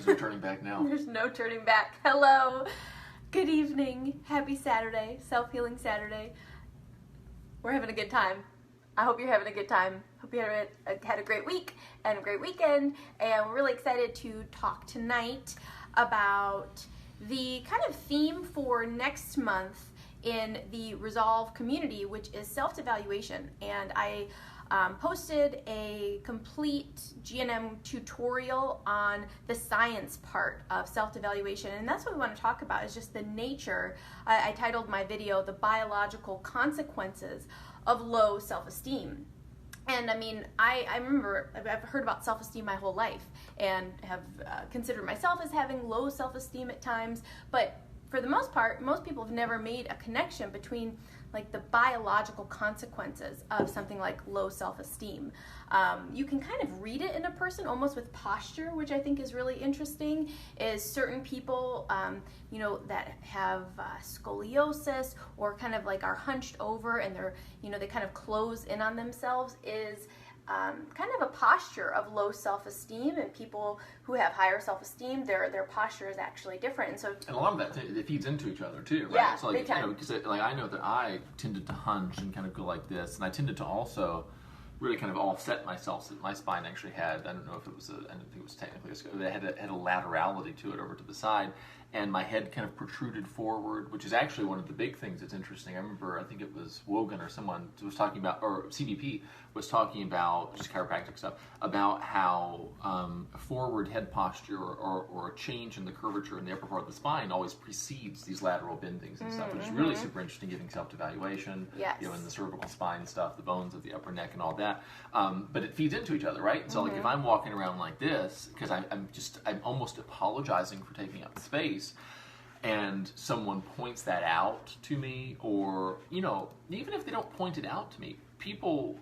no turning back now. There's no turning back. Hello. Good evening. Happy Saturday. Self-Healing Saturday. We're having a good time. I hope you're having a good time. Hope you had a great week and a great weekend. And we're really excited to talk tonight about the kind of theme for next month in the Resolve community, which is self-devaluation. And I posted a complete GNM tutorial on the science part of self-devaluation, and that's what we want to talk about, is just the nature. I titled my video, The Biological Consequences of Low Self-Esteem. And I mean, I remember, I've heard about self-esteem my whole life and have considered myself as having low self-esteem at times, but for the most part, most people have never made a connection between like the biological consequences of something like low self-esteem. You can kind of read it in a person almost with posture, which I think is really interesting, is certain people, that have scoliosis or kind of like are hunched over and they're, they kind of close in on themselves, is kind of a posture of low self-esteem, and people who have higher self-esteem, their posture is actually different. And so, and a lot of that it feeds into each other too, right? Yeah, so like, big time. Because I know that I tended to hunch and kind of go like this, and I tended to also really kind of offset myself. So my spine actually had, I don't know if it was I don't think it was technically it had a laterality to it over to the side, and my head kind of protruded forward, which is actually one of the big things that's interesting. I remember, I think it was Wogan or someone was talking about, or CBP was talking about, just chiropractic stuff, about how forward head posture or a change in the curvature in the upper part of the spine always precedes these lateral bendings and stuff, which is really super interesting, giving self-devaluation, Yes. In the cervical spine stuff, the bones of the upper neck and all that. But it feeds into each other, right? So like if I'm walking around like this, because I'm almost apologizing for taking up space, and someone points that out to me, or, even if they don't point it out to me, people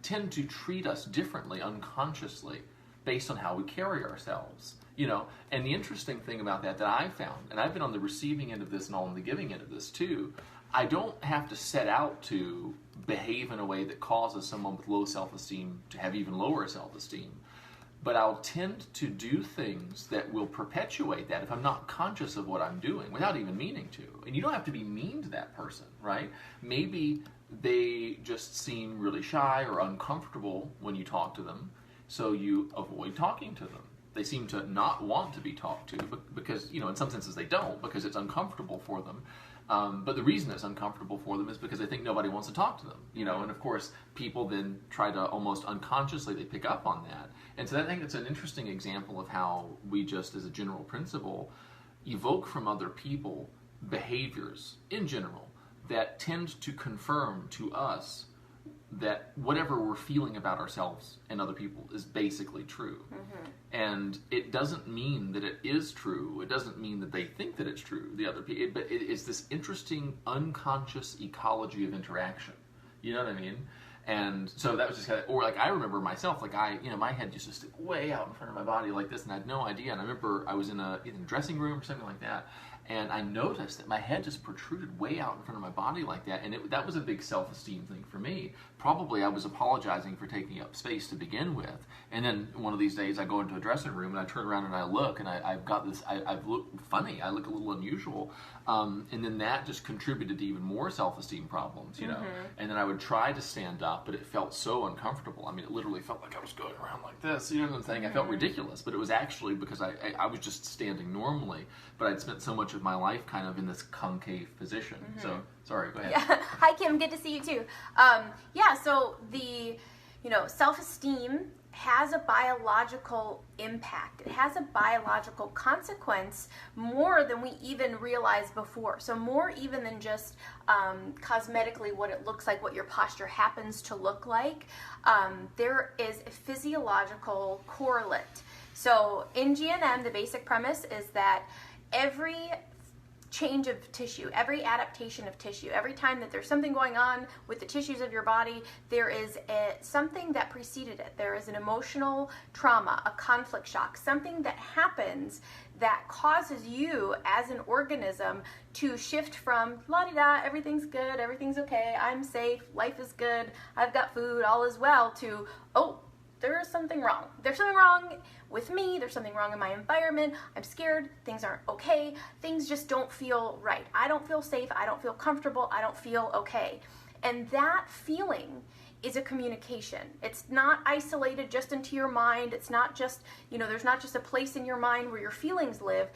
tend to treat us differently unconsciously based on how we carry ourselves, And the interesting thing about that I found, and I've been on the receiving end of this and on the giving end of this too, I don't have to set out to behave in a way that causes someone with low self-esteem to have even lower self-esteem. But I'll tend to do things that will perpetuate that if I'm not conscious of what I'm doing without even meaning to. And you don't have to be mean to that person, right? Maybe they just seem really shy or uncomfortable when you talk to them, so you avoid talking to them. They seem to not want to be talked to because, in some senses they don't, because it's uncomfortable for them. But the reason it's uncomfortable for them is because they think nobody wants to talk to them, and of course people then try to almost unconsciously, they pick up on that. And so I think it's an interesting example of how we just, as a general principle, evoke from other people behaviors in general that tend to confirm to us that whatever we're feeling about ourselves and other people is basically true. And it doesn't mean that it is true. It doesn't mean that they think that it's true, the other people. But it is this interesting unconscious ecology of interaction. You know what I mean? And so that was just kind of, or like I remember myself, like my head just stood way out in front of my body like this, and I had no idea. And I remember I was in a dressing room or something like that, and I noticed that my head just protruded way out in front of my body like that, and that was a big self-esteem thing for me. Probably I was apologizing for taking up space to begin with, and then one of these days I go into a dressing room and I turn around and I look, and I've got this, I've looked funny, I look a little unusual, and then that just contributed to even more self-esteem problems, and then I would try to stand up, but it felt so uncomfortable. I mean, it literally felt like I was going around like this, you know what I'm saying? I felt ridiculous, but it was actually because I was just standing normally, but I'd spent so much of my life kind of in this concave position. So, sorry, go ahead. Yeah. Hi, Kim. Good to see you too. So the, self-esteem has a biological impact. It has a biological consequence more than we even realized before. So more even than just cosmetically what it looks like, what your posture happens to look like. There is a physiological correlate. So in GNM, the basic premise is that every change of tissue, every adaptation of tissue, every time that there's something going on with the tissues of your body, there is something that preceded it. There is an emotional trauma, a conflict shock, something that happens that causes you as an organism to shift from la-di-da, everything's good, everything's okay, I'm safe, life is good, I've got food, all is well, to, oh, there is something wrong. There's something wrong with me. There's something wrong in my environment. I'm scared. Things aren't okay. Things just don't feel right. I don't feel safe. I don't feel comfortable. I don't feel okay. And that feeling is a communication. It's not isolated just into your mind. It's not just, there's not just a place in your mind where your feelings live.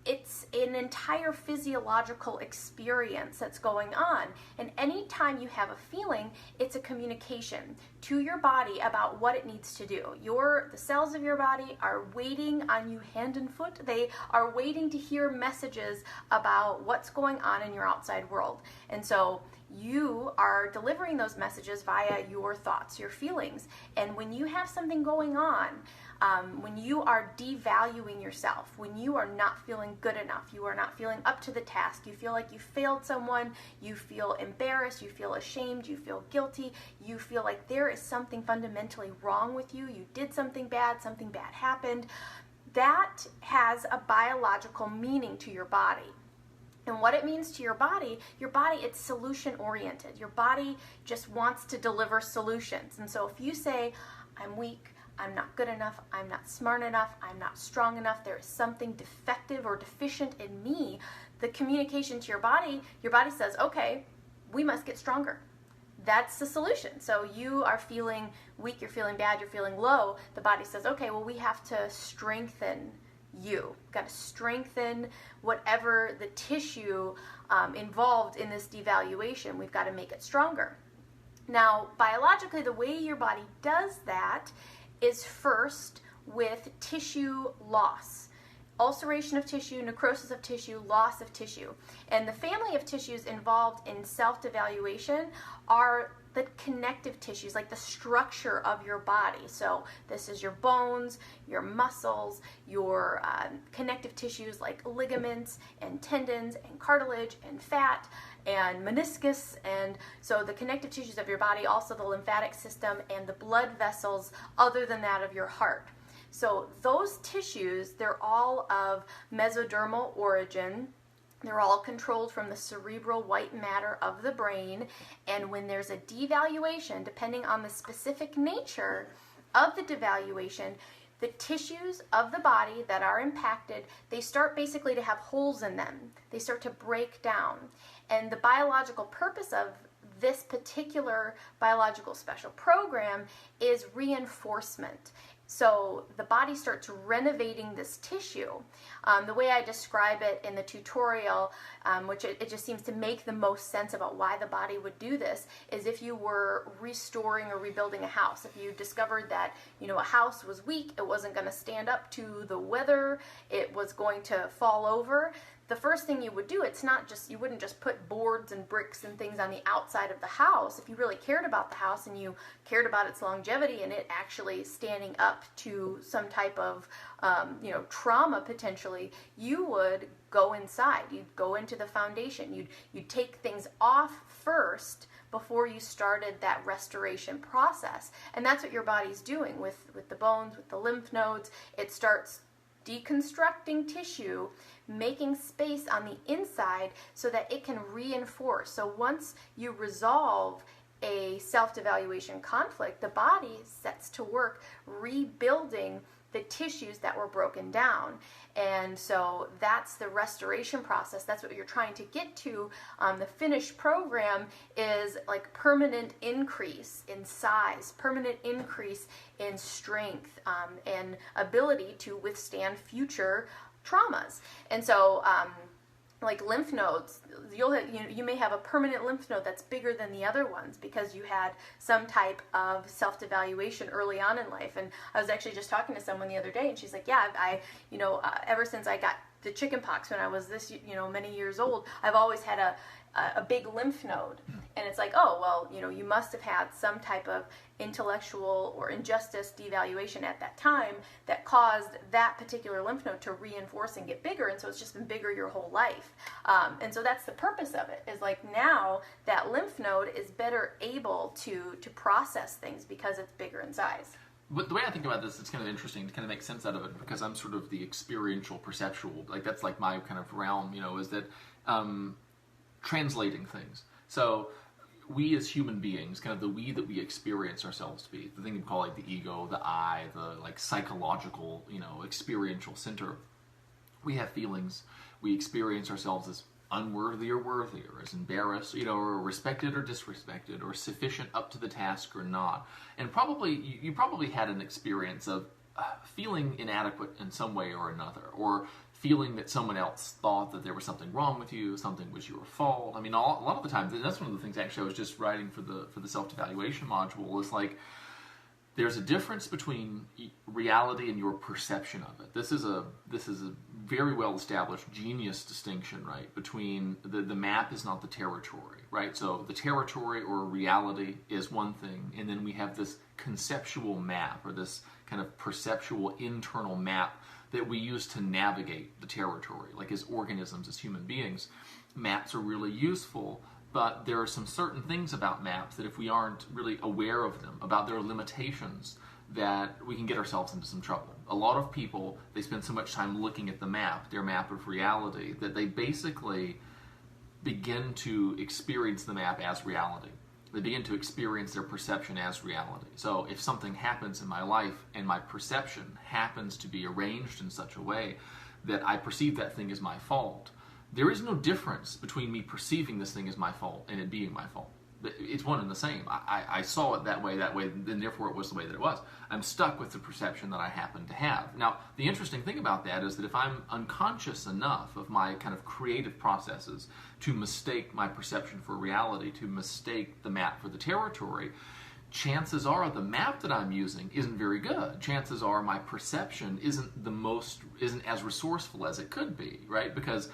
It's an entire physiological experience that's going on. And anytime you have a feeling, it's a communication to your body about what it needs to do. The cells of your body are waiting on you hand and foot. They are waiting to hear messages about what's going on in your outside world. And so you are delivering those messages via your thoughts, your feelings. And when you have something going on, when you are devaluing yourself, when you are not feeling good enough, you are not feeling up to the task, you feel like you failed someone, you feel embarrassed, you feel ashamed, you feel guilty, you feel like there is something fundamentally wrong with you, you did something bad happened, that has a biological meaning to your body. And what it means to your body, it's solution oriented. Your body just wants to deliver solutions. And so if you say, I'm weak, I'm not good enough, I'm not smart enough, I'm not strong enough, there is something defective or deficient in me, the communication to your body says, okay, we must get stronger. That's the solution. So you are feeling weak, you're feeling bad, you're feeling low. The body says, okay, well, we have to strengthen you. We've got to strengthen whatever the tissue involved in this devaluation. We've got to make it stronger. Now, biologically, the way your body does that is first with tissue loss. Ulceration of tissue, necrosis of tissue, loss of tissue. And the family of tissues involved in self-devaluation are the connective tissues, like the structure of your body. So this is your bones, your muscles, your connective tissues like ligaments and tendons and cartilage and fat and meniscus. And so the connective tissues of your body, also the lymphatic system and the blood vessels other than that of your heart. So those tissues, they're all of mesodermal origin. They're all controlled from the cerebral white matter of the brain. And when there's a devaluation, depending on the specific nature of the devaluation, the tissues of the body that are impacted, they start basically to have holes in them. They start to break down. And the biological purpose of this particular biological special program is reinforcement. So the body starts renovating this tissue. The way I describe it in the tutorial, which it just seems to make the most sense about why the body would do this, is if you were restoring or rebuilding a house. If you discovered that, a house was weak, it wasn't going to stand up to the weather, it was going to fall over, the first thing you would do, you wouldn't just put boards and bricks and things on the outside of the house. If you really cared about the house and you cared about its longevity and it actually standing up to some type of, trauma potentially, you would go inside. You'd go into the foundation. You'd take things off first before you started that restoration process. And that's what your body's doing with the bones, with the lymph nodes. It starts deconstructing tissue, making space on the inside so that it can reinforce. So once you resolve a self-devaluation conflict, the body sets to work rebuilding the tissues that were broken down. And so that's the restoration process. That's what you're trying to get to. The finished program is like permanent increase in size, permanent increase in strength, and ability to withstand future traumas. And so like lymph nodes, you may have a permanent lymph node that's bigger than the other ones because you had some type of self-devaluation early on in life. And I was actually just talking to someone the other day, and she's like, yeah, ever since I got the chicken pox when I was this, many years old, I've always had a big lymph node. And it's like, oh, well, you must have had some type of intellectual or injustice devaluation at that time that caused that particular lymph node to reinforce and get bigger, and so it's just been bigger your whole life. And so that's the purpose of it, is like now that lymph node is better able to process things because it's bigger in size. But the way I think about this, it's kind of interesting to kind of make sense out of it, because I'm sort of the experiential, perceptual, like that's like my kind of realm, is that translating things. So we as human beings, kind of the we that we experience ourselves to be, the thing we call like the ego, the I, the like psychological, experiential center, we have feelings. We experience ourselves as unworthy or worthy, or as embarrassed, or respected or disrespected, or sufficient up to the task or not. And you probably had an experience of feeling inadequate in some way or another, or feeling that someone else thought that there was something wrong with you, something was your fault. I mean, a lot of the time, that's one of the things actually I was just writing for the self-devaluation module, is like, there's a difference between reality and your perception of it. This is a very well established genius distinction, right? Between the map is not the territory, right? So the territory or reality is one thing, and then we have this conceptual map, or this kind of perceptual internal map that we use to navigate the territory. Like as organisms, as human beings, maps are really useful. But there are some certain things about maps that if we aren't really aware of them, about their limitations, that we can get ourselves into some trouble. A lot of people, they spend so much time looking at the map, their map of reality, that they basically begin to experience the map as reality. They begin to experience their perception as reality. So if something happens in my life and my perception happens to be arranged in such a way that I perceive that thing as my fault, there is no difference between me perceiving this thing as my fault and it being my fault. It's one and the same. I saw it that way, and therefore it was the way that it was. I'm stuck with the perception that I happen to have. Now, the interesting thing about that is that if I'm unconscious enough of my kind of creative processes to mistake my perception for reality, to mistake the map for the territory, chances are the map that I'm using isn't very good. Chances are my perception isn't as resourceful as it could be, right? Because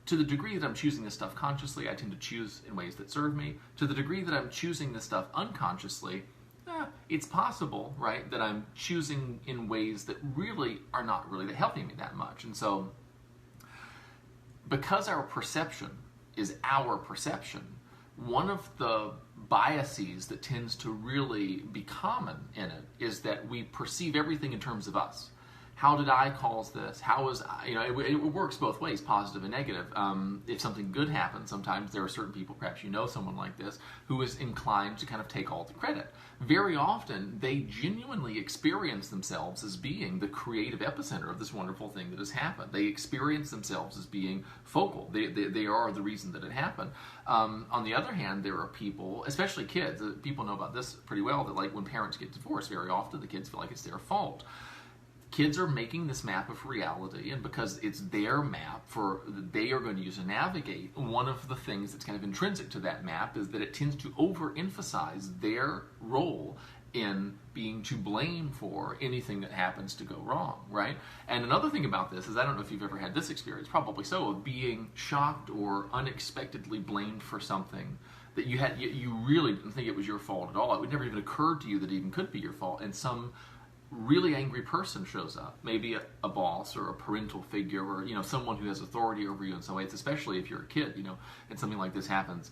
to the degree that I'm choosing this stuff consciously, I tend to choose in ways that serve me. To the degree that I'm choosing this stuff unconsciously, it's possible, right, that I'm choosing in ways that really are not really helping me that much. And so, because our perception is our perception, one of the biases that tends to really be common in it is that we perceive everything in terms of us. How did I cause this? It works both ways, positive and negative. If something good happens, sometimes there are certain people, perhaps someone like this, who is inclined to kind of take all the credit. Very often, they genuinely experience themselves as being the creative epicenter of this wonderful thing that has happened. They experience themselves as being focal. They are the reason that it happened. On the other hand, there are people, especially kids, people know about this pretty well, that like when parents get divorced, very often the kids feel like it's their fault. Kids are making this map of reality, and because it's their map they are going to use to navigate, one of the things that's kind of intrinsic to that map is that it tends to overemphasize their role in being to blame for anything that happens to go wrong, right? And another thing about this is, I don't know if you've ever had this experience, probably so, of being shocked or unexpectedly blamed for something that you really didn't think it was your fault at all. It would never even occur to you that it even could be your fault, and some really angry person shows up, maybe a boss or a parental figure, or someone who has authority over you in some ways, especially if you're a kid, and something like this happens.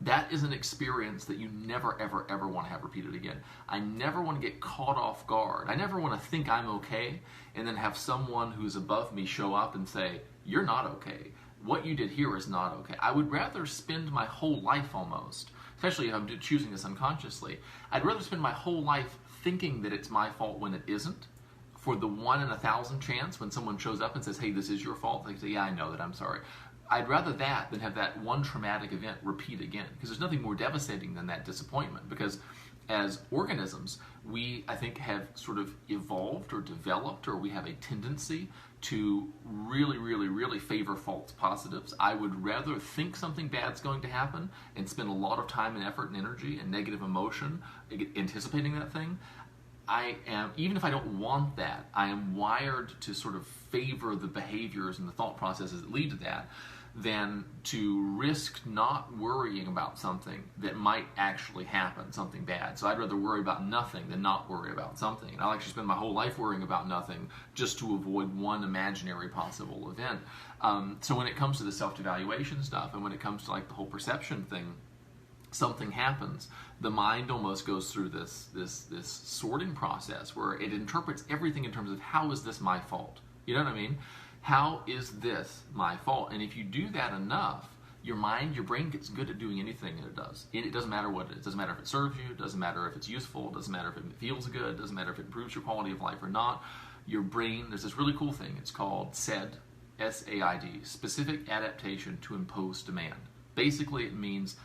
That is an experience that you never, ever, ever want to have repeated again. I never want to get caught off guard. I never want to think I'm okay and then have someone who's above me show up and say, "You're not okay. What you did here is not okay." I would rather spend my whole life almost, especially if I'm choosing this unconsciously, I'd rather spend my whole life thinking that it's my fault when it isn't, for the 1 in 1,000 chance when someone shows up and says, "Hey, this is your fault," they say, "Yeah, I know that, I'm sorry." I'd rather that than have that one traumatic event repeat again, because there's nothing more devastating than that disappointment. Because as organisms, we, I think, have sort of evolved or developed, or we have a tendency to really, really, really favor false positives. I would rather think something bad's going to happen and spend a lot of time and effort and energy and negative emotion anticipating that thing. Even if I don't want that, I am wired to sort of favor the behaviors and the thought processes that lead to that, than to risk not worrying about something that might actually happen, something bad. So I'd rather worry about nothing than not worry about something. And I'll actually spend my whole life worrying about nothing just to avoid one imaginary possible event. So when it comes to the self-devaluation stuff, and when it comes to like the whole perception thing, something happens, the mind almost goes through this sorting process where it interprets everything in terms of, how is this my fault? You know what I mean? How is this my fault? And if you do that enough, your brain gets good at doing anything that it does. It doesn't matter what it is. It doesn't matter if it serves you. It doesn't matter if it's useful. It doesn't matter if it feels good. It doesn't matter if it improves your quality of life or not. Your brain, there's this really cool thing. It's called SAID, S-A-I-D, Specific Adaptation to Imposed Demand. Basically, it means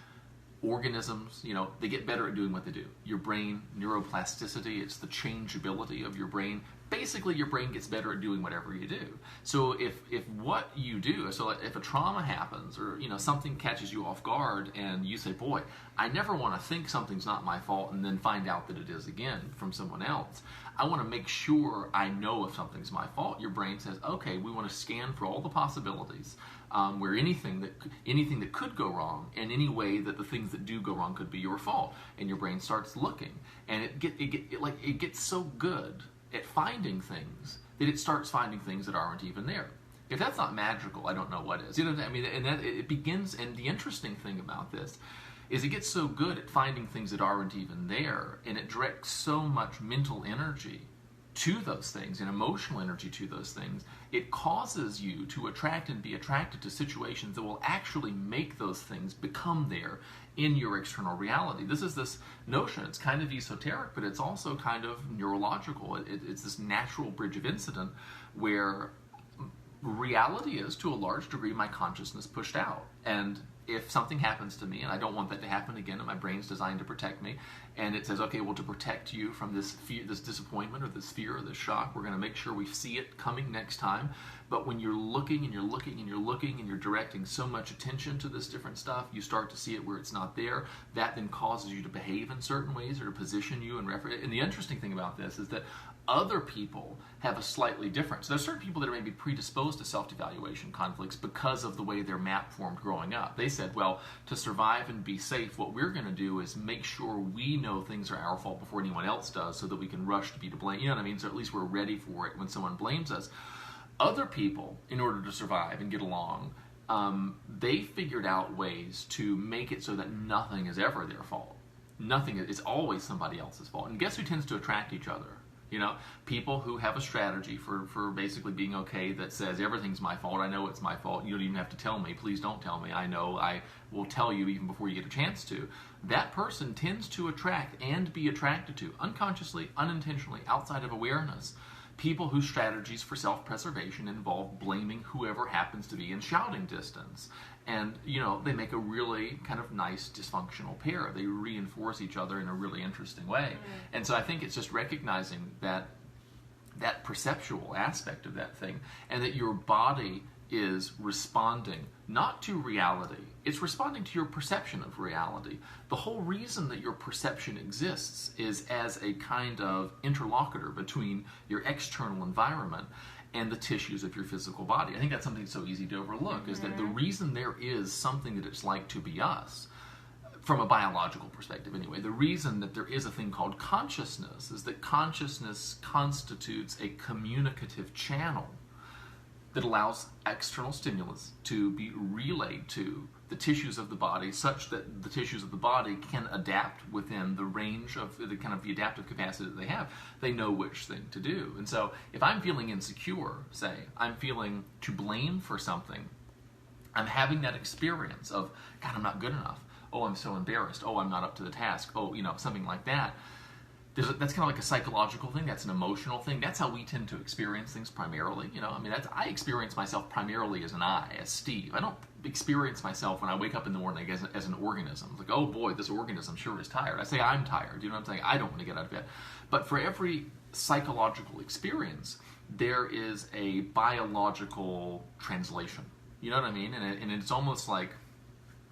organisms, they get better at doing what they do. Your brain, neuroplasticity, it's the changeability of your brain. Basically, your brain gets better at doing whatever you do. So if what you do, so if a trauma happens or something catches you off guard and you say, boy, I never want to think something's not my fault and then find out that it is again from someone else. I want to make sure I know if something's my fault. Your brain says, okay, we want to scan for all the possibilities where anything that could go wrong and any way that the things that do go wrong could be your fault. And your brain starts looking, and it gets so good at finding things that it starts finding things that aren't even there. If that's not magical, I don't know what is. I mean, and that it begins. And the interesting thing about this is it gets so good at finding things that aren't even there, and it directs so much mental energy to those things and emotional energy to those things. It causes you to attract and be attracted to situations that will actually make those things become there in your external reality. This is this notion. It's kind of esoteric, but it's also kind of neurological. It's this natural bridge of incident where reality is, to a large degree, my consciousness pushed out. And if something happens to me, and I don't want that to happen again, and my brain's designed to protect me, and it says, okay, well, to protect you from this fear, this disappointment, or this fear, or this shock, we're going to make sure we see it coming next time. But when you're looking, and you're looking, and you're looking, and you're directing so much attention to this different stuff, you start to see it where it's not there. That then causes you to behave in certain ways, or to position you and reference. And the interesting thing about this is that other people have a slightly different. So there's certain people that are maybe predisposed to self-devaluation conflicts because of the way their map formed growing up. They said, well, to survive and be safe, what we're going to do is make sure we know things are our fault before anyone else does so that we can rush to be to blame. You know what I mean? So at least we're ready for it when someone blames us. Other people, in order to survive and get along, they figured out ways to make it so that nothing is ever their fault. Nothing is always somebody else's fault. And guess who tends to attract each other? People who have a strategy for basically being okay that says everything's my fault. I know it's my fault. You don't even have to tell me. Please don't tell me. I know. I will tell you even before you get a chance to. That person tends to attract and be attracted to, unconsciously, unintentionally, outside of awareness, people whose strategies for self-preservation involve blaming whoever happens to be in shouting distance. And, they make a really kind of nice dysfunctional pair. They reinforce each other in a really interesting way. And so I think it's just recognizing that perceptual aspect of that thing, and that your body is responding not to reality, it's responding to your perception of reality. The whole reason that your perception exists is as a kind of interlocutor between your external environment and the tissues of your physical body. I think that's something so easy to overlook, is that the reason there is something that it's like to be us, from a biological perspective anyway, the reason that there is a thing called consciousness is that consciousness constitutes a communicative channel that allows external stimulus to be relayed to the tissues of the body, such that the tissues of the body can adapt within the range of the kind of the adaptive capacity that they have. They know which thing to do. And so if I'm feeling insecure, say, I'm feeling to blame for something, I'm having that experience of, God, I'm not good enough. Oh, I'm so embarrassed. Oh, I'm not up to the task. Oh, something like that. That's kind of like a psychological thing. That's an emotional thing. That's how we tend to experience things primarily. I experience myself primarily as as Steve. I don't experience myself when I wake up in the morning as an organism. It's like, oh boy, this organism sure is tired. I say I'm tired. You know what I'm saying? I don't want to get out of bed. But for every psychological experience, there is a biological translation. You know what I mean? And it's almost like,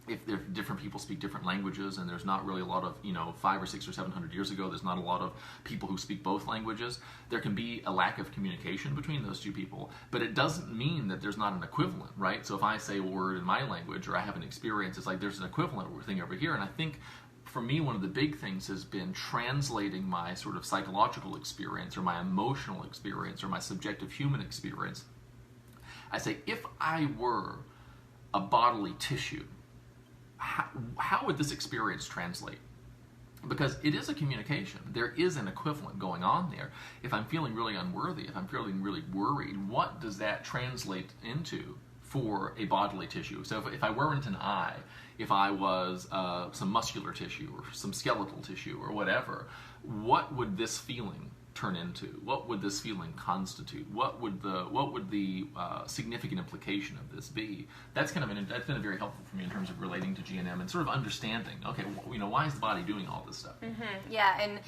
if different people speak different languages, and there's not really a lot of, 500 or 600 or 700 years ago, there's not a lot of people who speak both languages, there can be a lack of communication between those two people, but it doesn't mean that there's not an equivalent, right? So if I say a word in my language, or I have an experience, it's like there's an equivalent thing over here. And I think, for me, one of the big things has been translating my sort of psychological experience, or my emotional experience, or my subjective human experience. I say, if I were a bodily tissue, how would this experience translate? Because it is a communication. There is an equivalent going on there. If I'm feeling really unworthy, if I'm feeling really worried, what does that translate into for a bodily tissue. So if I weren't an eye, if I was some muscular tissue or some skeletal tissue or whatever, what would this feeling turn into? What would this feeling constitute? What would the significant implication of this be? That's been very helpful for me in terms of relating to GNM and sort of understanding. Okay, why is the body doing all this stuff? Mm-hmm. Yeah, and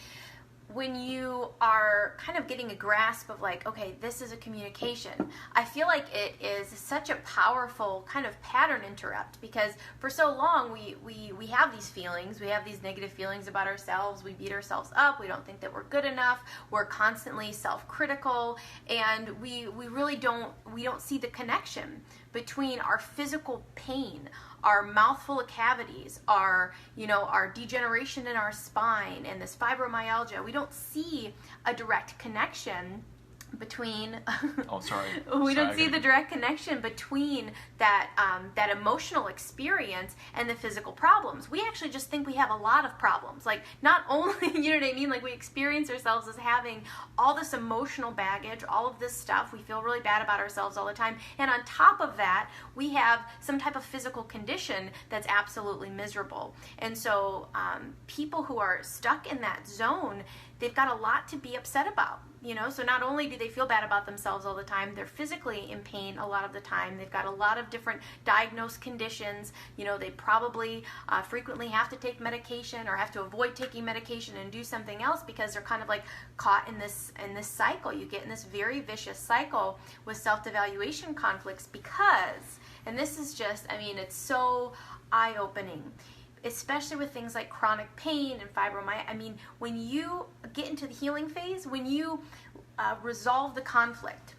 when you are kind of getting a grasp of like, okay, this is a communication, I feel like it is such a powerful kind of pattern interrupt, because for so long we have these feelings, we have these negative feelings about ourselves, we beat ourselves up, we don't think that we're good enough, we're constantly self-critical, and we really don't see the connection between our physical pain, our mouthful of cavities, our degeneration in our spine, and this fibromyalgia. We don't see a direct connection between we don't see the direct connection between that emotional experience and the physical problems. We actually just think we have a lot of problems. Like, not only, you know what I mean, like we experience ourselves as having all this emotional baggage, all of this stuff, we feel really bad about ourselves all the time, and on top of that we have some type of physical condition that's absolutely miserable. And so people who are stuck in that zone, they've got a lot to be upset about. So not only do they feel bad about themselves all the time, they're physically in pain a lot of the time. They've got a lot of different diagnosed conditions. They probably frequently have to take medication or have to avoid taking medication and do something else, because they're kind of like caught in this cycle. You get in this very vicious cycle with self-devaluation conflicts because, and this is just, it's so eye-opening, especially with things like chronic pain and fibromyalgia. When you get into the healing phase, when you resolve the conflict,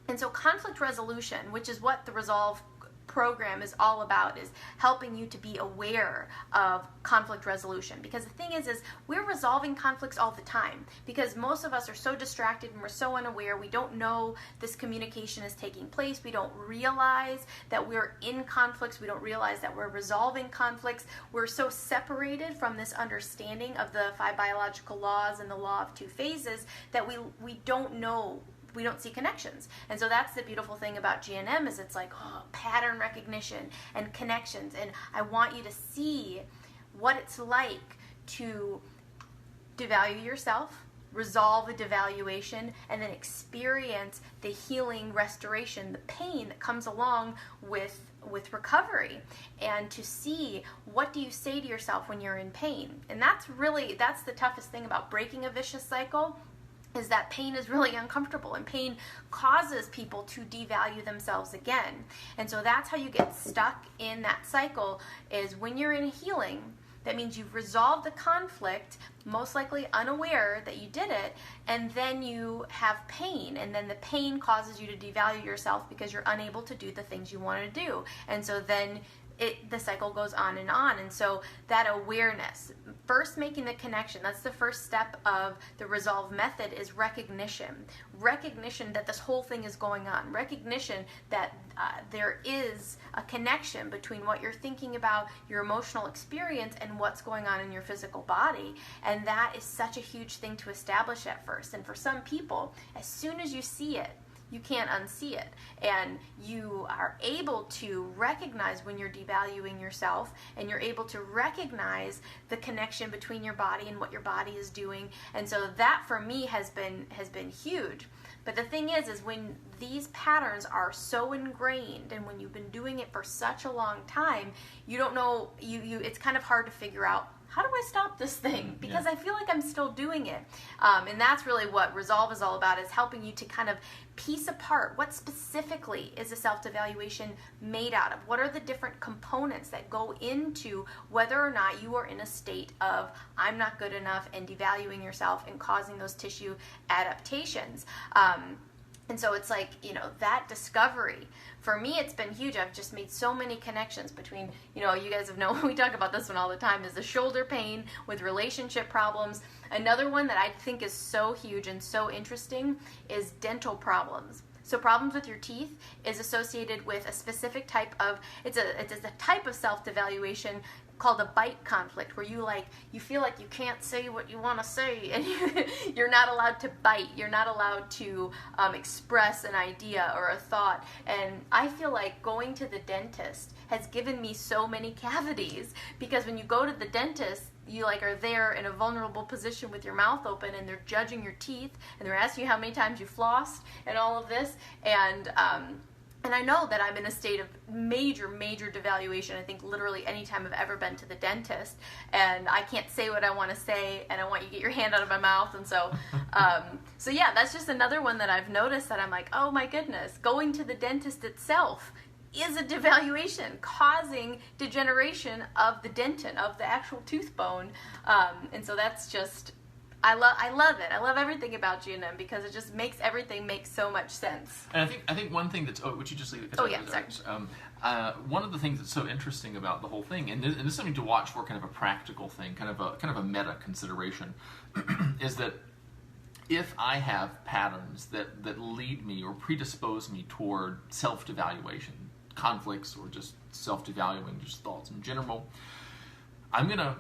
and so conflict resolution, which is what the Resolve program is all about, is helping you to be aware of conflict resolution. Because the thing is we're resolving conflicts all the time, because most of us are so distracted and we're so unaware. We don't know this communication is taking place. We don't realize that we're in conflicts. We don't realize that we're resolving conflicts. We're so separated from this understanding of the 5 biological laws and the law of 2 phases that we don't know. We don't see connections. And so that's the beautiful thing about GNM, is it's like, pattern recognition and connections. And I want you to see what it's like to devalue yourself, resolve a devaluation, and then experience the healing, restoration, the pain that comes along with recovery, and to see what do you say to yourself when you're in pain. And that's the toughest thing about breaking a vicious cycle, is that pain is really uncomfortable, and pain causes people to devalue themselves again. And so that's how you get stuck in that cycle, is when you're in healing, that means you've resolved the conflict, most likely unaware that you did it, and then you have pain, and then the pain causes you to devalue yourself because you're unable to do the things you want to do. And so then the cycle goes on. And so that awareness, first making the connection, that's the first step of the Resolve method, is recognition that this whole thing is going on, recognition that there is a connection between what you're thinking about, your emotional experience, and what's going on in your physical body. And that is such a huge thing to establish at first. And for some people, as soon as you see it, you can't unsee it, and you are able to recognize when you're devaluing yourself, and you're able to recognize the connection between your body and what your body is doing. And so that for me has been huge. But the thing is when these patterns are so ingrained, and when you've been doing it for such a long time, you don't know, it's kind of hard to figure out, how do I stop this thing? Because I feel like I'm still doing it. And that's really what Resolve is all about, is helping you to kind of piece apart what specifically is a self-devaluation made out of. What are the different components that go into whether or not you are in a state of I'm not good enough, and devaluing yourself and causing those tissue adaptations. And so it's like, that discovery, for me, it's been huge. I've just made so many connections between, you guys have known, we talk about this one all the time, is the shoulder pain with relationship problems. Another one that I think is so huge and so interesting is dental problems. So problems with your teeth is associated with a specific type of, it's a type of self-devaluation called a bite conflict, where you feel like you can't say what you want to say, and you're not allowed to bite, you're not allowed to express an idea or a thought. And I feel like going to the dentist has given me so many cavities, because when you go to the dentist, you are there in a vulnerable position with your mouth open, and they're judging your teeth, and they're asking you how many times you flossed and all of this, and I know that I'm in a state of major devaluation. I think literally any time I've ever been to the dentist, and I can't say what I want to say, and I want you to get your hand out of my mouth. And so, so yeah, that's just another one that I've noticed, that I'm like, oh my goodness, going to the dentist itself is a devaluation, causing degeneration of the dentin, of the actual tooth bone. And so that's just, I love it. I love everything about G&M, because it just makes everything make so much sense. And I think one thing that's, would you just leave it? Oh yeah, sorry. One of the things that's so interesting about the whole thing, and this is something to watch for, kind of a practical thing, kind of a meta consideration, is that if I have patterns that lead me or predispose me toward self-devaluation, conflicts, or just self-devaluing, just thoughts in general, I'm gonna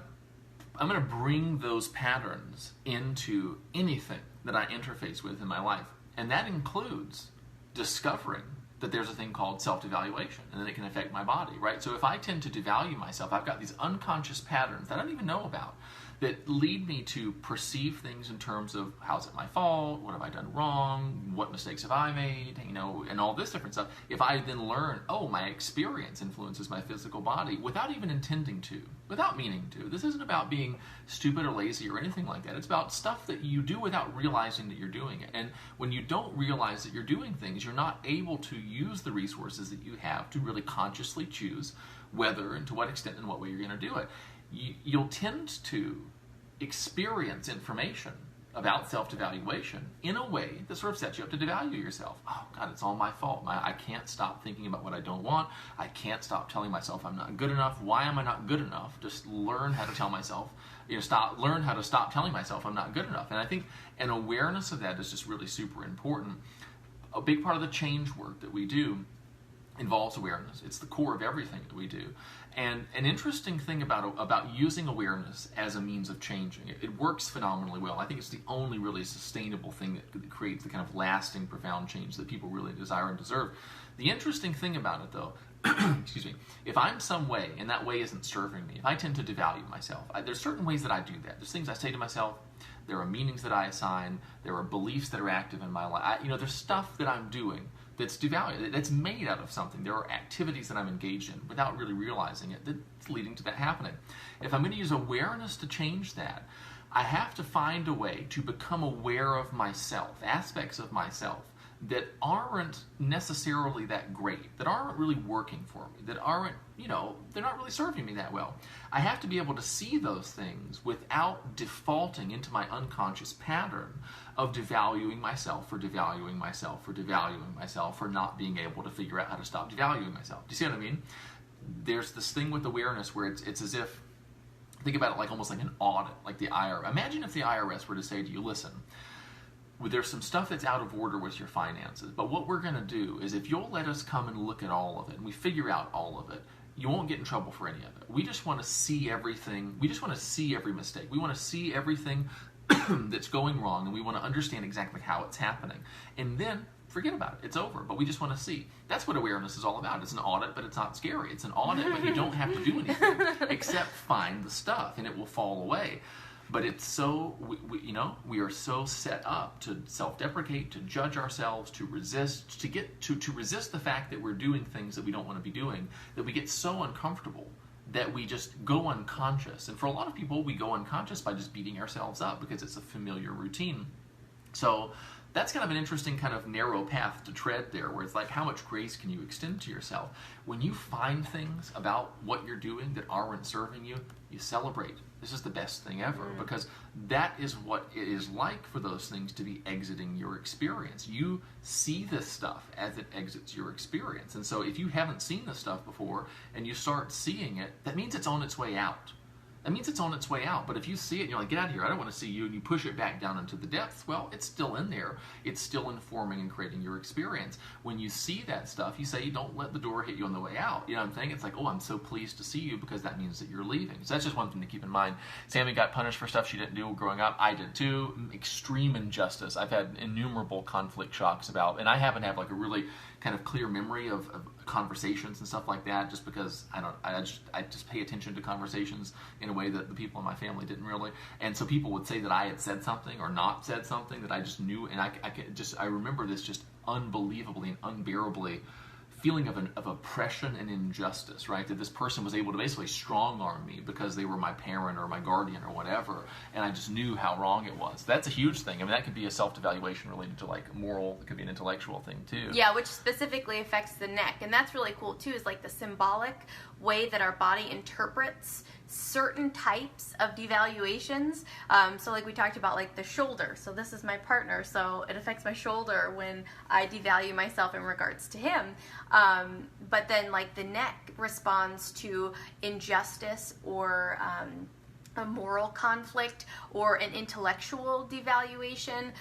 bring those patterns into anything that I interface with in my life. And that includes discovering that there's a thing called self-devaluation, and that it can affect my body, right? So if I tend to devalue myself, I've got these unconscious patterns that I don't even know about, that lead me to perceive things in terms of, how's it my fault? What have I done wrong? What mistakes have I made? And all this different stuff. If I then learn, oh, my experience influences my physical body without even intending to, without meaning to. This isn't about being stupid or lazy or anything like that. It's about stuff that you do without realizing that you're doing it. And when you don't realize that you're doing things, you're not able to use the resources that you have to really consciously choose whether and to what extent and what way you're going to do it. You'll tend to experience information about self-devaluation in a way that sort of sets you up to devalue yourself. Oh, God, it's all my fault. I can't stop thinking about what I don't want. I can't stop telling myself I'm not good enough. Why am I not good enough? Just learn how to tell myself, learn how to stop telling myself I'm not good enough. And I think an awareness of that is just really super important. A big part of the change work that we do involves awareness. It's the core of everything that we do. And an interesting thing about using awareness as a means of changing, it works phenomenally well. I think it's the only really sustainable thing that creates the kind of lasting, profound change that people really desire and deserve. The interesting thing about it, though, excuse me, if I'm some way, and that way isn't serving me, if I tend to devalue myself, there's certain ways that I do that. There's things I say to myself, there are meanings that I assign, there are beliefs that are active in my life. There's stuff that I'm doing that's devalued, that's made out of something. There are activities that I'm engaged in without really realizing it that's leading to that happening. If I'm going to use awareness to change that, I have to find a way to become aware of myself, aspects of myself that aren't necessarily that great, that aren't really working for me, that aren't, they're not really serving me that well. I have to be able to see those things without defaulting into my unconscious pattern of devaluing myself for devaluing myself for devaluing myself for not being able to figure out how to stop devaluing myself. Do you see what I mean? There's this thing with awareness where it's as if, think about it like almost like an audit, like the IRS. Imagine if the IRS were to say to you, listen, there's some stuff that's out of order with your finances, but what we're going to do is if you'll let us come and look at all of it and we figure out all of it, you won't get in trouble for any of it. We just want to see everything. We just want to see every mistake. We want to see everything that's going wrong, and we want to understand exactly how it's happening. And then forget about it. It's over, but we just want to see. That's what awareness is all about. It's an audit, but it's not scary. It's an audit, but you don't have to do anything except find the stuff, and it will fall away. But it's so, we are so set up to self-deprecate, to judge ourselves, to resist, to resist the fact that we're doing things that we don't want to be doing, that we get so uncomfortable that we just go unconscious. And for a lot of people, we go unconscious by just beating ourselves up because it's a familiar routine. So that's kind of an interesting kind of narrow path to tread there, where it's like, how much grace can you extend to yourself? When you find things about what you're doing that aren't serving you, you celebrate. This is the best thing ever, because that is what it is like for those things to be exiting your experience. You see this stuff as it exits your experience. And so if you haven't seen this stuff before and you start seeing it, that means it's on its way out. that means it's on its way out. But if you see it and you're like, get out of here, I don't want to see you, and you push it back down into the depths, well, it's still in there. It's still informing and creating your experience. When you see that stuff, you say, don't let the door hit you on the way out. You know what I'm saying? It's like, oh, I'm so pleased to see you, because that means that you're leaving. So that's just one thing to keep in mind. Sammy got punished for stuff she didn't do growing up. I did too. Extreme injustice. I've had innumerable conflict shocks about, and I happen to have like a really kind of clear memory of conversations and stuff like that, just because I just pay attention to conversations in a way that the people in my family didn't really. And so people would say that I had said something or not said something that I just knew, and I remember this just unbelievably and unbearably feeling of oppression and injustice, right? That this person was able to basically strong-arm me because they were my parent or my guardian or whatever, and I just knew how wrong it was. That's a huge thing. I mean, that could be a self-devaluation related to like moral, it could be an intellectual thing too. Yeah, which specifically affects the neck. And that's really cool too, is like the symbolic way that our body interprets certain types of devaluations. So like we talked about, like the shoulder. So this is my partner, so it affects my shoulder when I devalue myself in regards to him. But then like the neck responds to injustice or a moral conflict or an intellectual devaluation.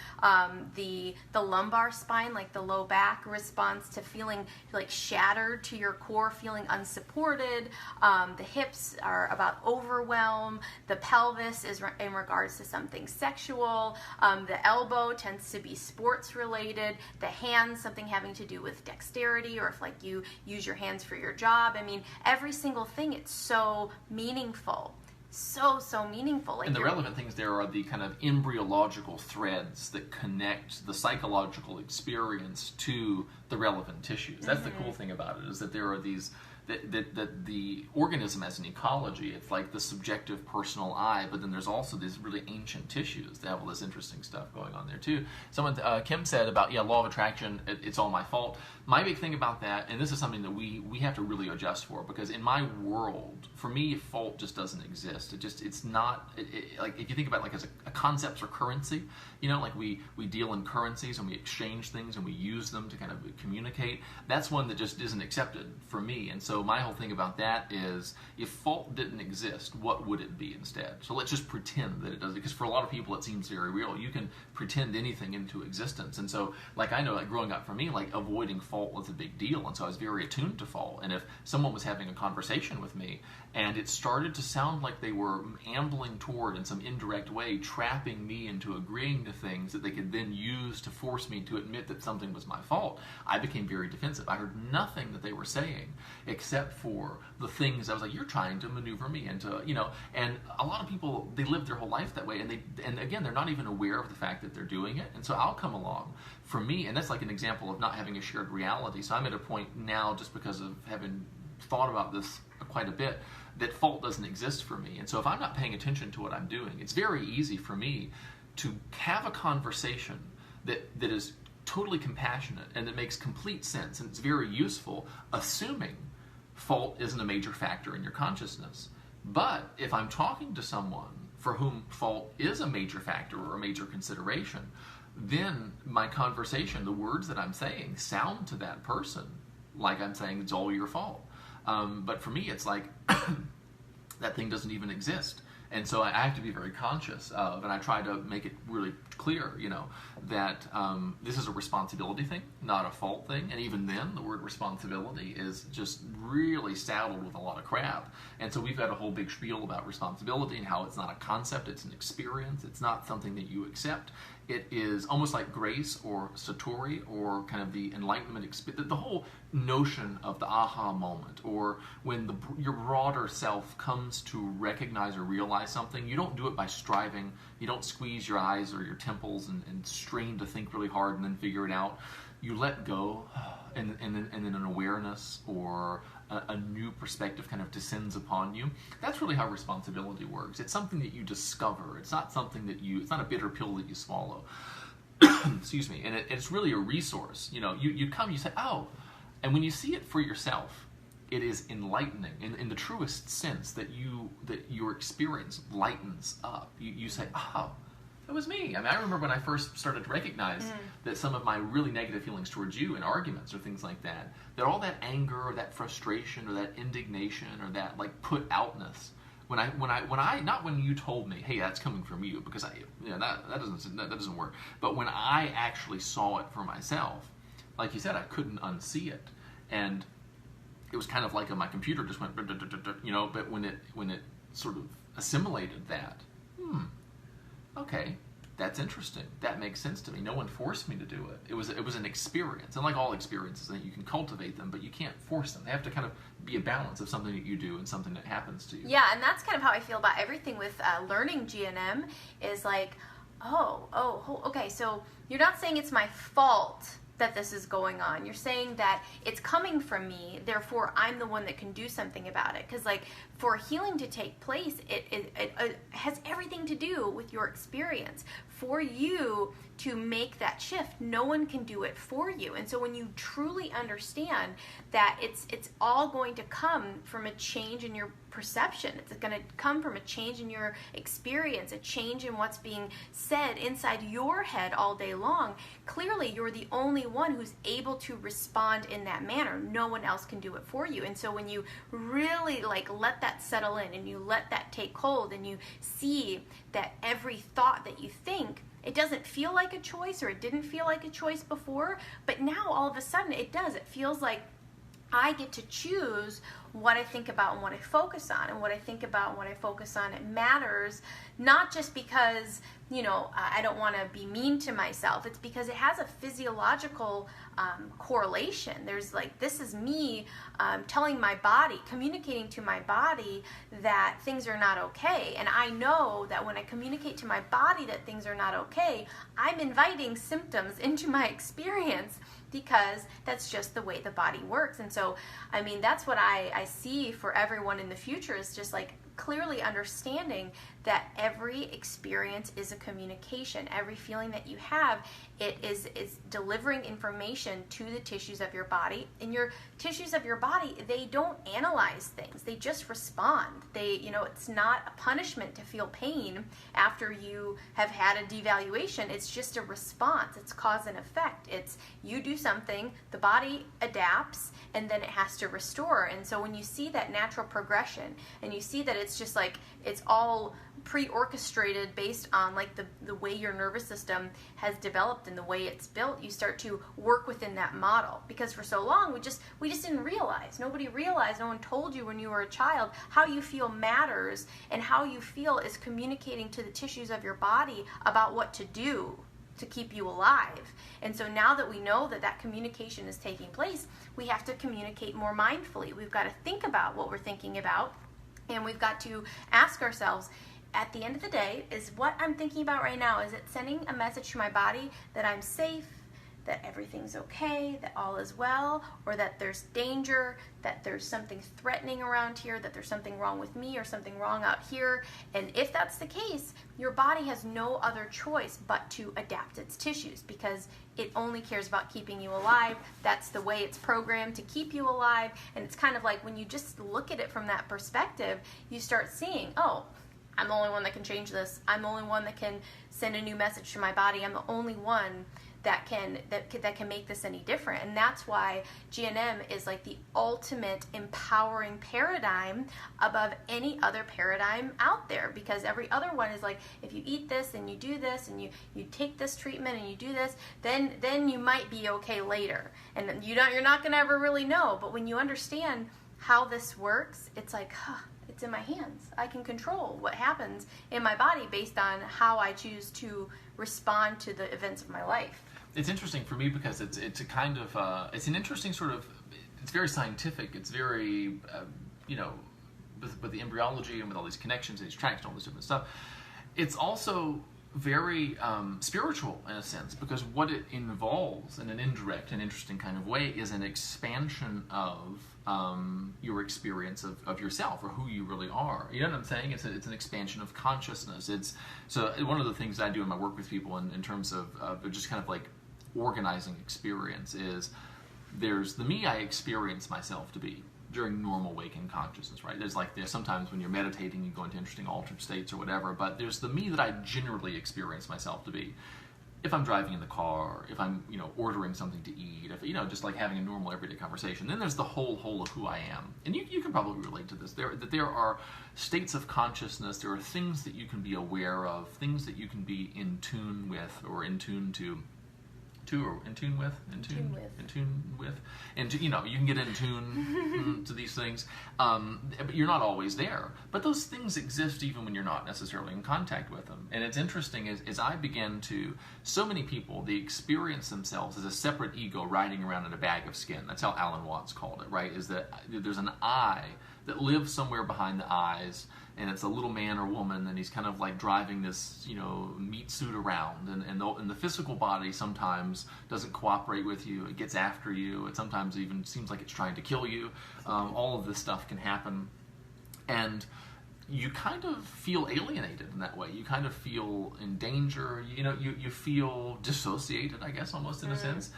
The lumbar spine, like the low back, responds to feeling like shattered to your core, feeling unsupported. The hips are about overwhelm. The pelvis is in regards to something sexual. The elbow tends to be sports related. The hands, something having to do with dexterity, or if like you use your hands for your job. I mean, every single thing, it's so meaningful. So meaningful. Like, and the relevant things there are the kind of embryological threads that connect the psychological experience to the relevant tissues. That's the cool thing about it, is that there are these, that the organism as an ecology, it's like the subjective personal eye, but then there's also these really ancient tissues that have all this interesting stuff going on there too. Someone, Kim said about, law of attraction, it's all my fault. My big thing about that, and this is something that we have to really adjust for, because in my world, for me, fault just doesn't exist. It's not, like if you think about it like as a concept or currency, like we deal in currencies and we exchange things and we use them to kind of communicate. That's one that just isn't accepted for me. And so my whole thing about that is, if fault didn't exist, what would it be instead? So let's just pretend that it does, because for a lot of people it seems very real. You can pretend anything into existence. And so, like, I know, like growing up for me, like avoiding fault was a big deal, and so I was very attuned to fault. And if someone was having a conversation with me and it started to sound like they were ambling toward, in some indirect way, trapping me into agreeing to things that they could then use to force me to admit that something was my fault, I became very defensive. I heard nothing that they were saying except for the things I was like, you're trying to maneuver me into, and a lot of people, they live their whole life that way, and again, they're not even aware of the fact that they're doing it. And so I'll come along, for me, and that's like an example of not having a shared reality. So I'm at a point now, just because of having thought about this quite a bit, that fault doesn't exist for me. And so if I'm not paying attention to what I'm doing, it's very easy for me to have a conversation that is totally compassionate and that makes complete sense and it's very useful, assuming fault isn't a major factor in your consciousness. But if I'm talking to someone for whom fault is a major factor or a major consideration, then my conversation, the words that I'm saying, sound to that person like I'm saying it's all your fault. But for me, it's like that thing doesn't even exist. And so I have to be very conscious of, and I try to make it really clear, that this is a responsibility thing, not a fault thing. And even then, the word responsibility is just really saddled with a lot of crap. And so we've got a whole big spiel about responsibility and how it's not a concept, it's an experience. It's not something that you accept. It is almost like grace or satori, or kind of the enlightenment experience, the whole notion of the aha moment, or when your broader self comes to recognize or realize something. You don't do it by striving. You don't squeeze your eyes or your temples and strain to think really hard and then figure it out. You let go, and then an awareness or a new perspective kind of descends upon you. That's really how responsibility works. It's something that you discover. It's not something that it's not a bitter pill that you swallow. Excuse me. And it's really a resource. You come, you say, oh, and when you see it for yourself, it is enlightening in the truest sense, that your experience lightens up. You say, oh, it was me. I mean, I remember when I first started to recognize that some of my really negative feelings towards you in arguments or things like that all that anger or that frustration or that indignation or that like put outness not when you told me, hey, that's coming from you, because that doesn't work. But when I actually saw it for myself, like you said, I couldn't unsee it, and it was kind of like my computer just went, But when it sort of assimilated that, okay, that's interesting. That makes sense to me. No one forced me to do it. It was an experience, and like all experiences, that you can cultivate them, but you can't force them. They have to kind of be a balance of something that you do and something that happens to you. Yeah, and that's kind of how I feel about everything with learning GNM. Is like, okay, so you're not saying it's my fault that this is going on. You're saying that it's coming from me, therefore I'm the one that can do something about it. Because like, for healing to take place, it has everything to do with your experience. For you to make that shift, no one can do it for you. And so when you truly understand that it's all going to come from a change in your perception, it's going to come from a change in your experience, a change in what's being said inside your head all day long, clearly you're the only one who's able to respond in that manner. No one else can do it for you. And so when you really like let that settle in, and you let that take hold, and you see that every thought that you think, it doesn't feel like a choice, or it didn't feel like a choice before, but now all of a sudden it does. It feels like I get to choose what I think about and what I focus on. And what I think about and what I focus on, it matters, not just because, I don't want to be mean to myself. It's because it has a physiological correlation. There's like, this is me telling my body, communicating to my body that things are not okay. And I know that when I communicate to my body that things are not okay, I'm inviting symptoms into my experience, because that's just the way the body works. And so, I mean, that's what I see for everyone in the future, is just like clearly understanding that every experience is a communication. Every feeling that you have, it is delivering information to the tissues of your body. And your tissues of your body, they don't analyze things. They just respond. It's not a punishment to feel pain after you have had a devaluation. It's just a response. It's cause and effect. It's you do something, the body adapts, and then it has to restore. And so when you see that natural progression, and you see that it's just like, it's all pre-orchestrated based on like the way your nervous system has developed and the way it's built, you start to work within that model. Because for so long we just didn't realize, no one told you when you were a child how you feel matters, and how you feel is communicating to the tissues of your body about what to do to keep you alive. And so now that we know that communication is taking place, we have to communicate more mindfully. We've got to think about what we're thinking about, and we've got to ask ourselves, at the end of the day, is what I'm thinking about right now, is it sending a message to my body that I'm safe, that everything's okay, that all is well, or that there's danger, that there's something threatening around here, that there's something wrong with me or something wrong out here? And if that's the case, your body has no other choice but to adapt its tissues, because it only cares about keeping you alive. That's the way it's programmed to keep you alive. And it's kind of like, when you just look at it from that perspective, you start seeing, oh, I'm the only one that can change this. I'm the only one that can send a new message to my body. I'm the only one that can make this any different. And that's why GNM is like the ultimate empowering paradigm above any other paradigm out there, because every other one is like, if you eat this and you do this and you take this treatment and you do this, then you might be okay later. And you're not going to ever really know. But when you understand how this works, it's like, it's in my hands. I can control what happens in my body based on how I choose to respond to the events of my life. It's interesting for me because it's a kind of it's an interesting sort of, it's very scientific. It's very with the embryology and with all these connections and these tracks and all this different stuff. It's also very spiritual in a sense, because what it involves in an indirect and interesting kind of way is an expansion of your experience of yourself, or who you really are. You know what I'm saying? It's an expansion of consciousness. So one of the things I do in my work with people in terms of just kind of like organizing experience is, there's the me I experience myself to be during normal waking consciousness, right? There's sometimes when you're meditating, you go into interesting altered states or whatever, but there's the me that I generally experience myself to be. if I'm driving in the car, if I'm, ordering something to eat, if, just like having a normal everyday conversation. Then there's the whole of who I am. And you can probably relate to this. There are states of consciousness, there are things that you can be aware of, things that you can be in tune with, or in tune to, or in tune with, and you can get in tune to these things, but you're not always there. But those things exist even when you're not necessarily in contact with them. And it's interesting as I begin to, so many people, they experience themselves as a separate ego riding around in a bag of skin. That's how Alan Watts called it, right? Is that there's an I that lives somewhere behind the eyes, and it's a little man or woman, and he's kind of like driving this, meat suit around, and the physical body sometimes doesn't cooperate with you. It gets after you. It sometimes even seems like it's trying to kill you. All of this stuff can happen, and you kind of feel alienated in that way. You kind of feel in danger. You feel dissociated, I guess, almost in a sense.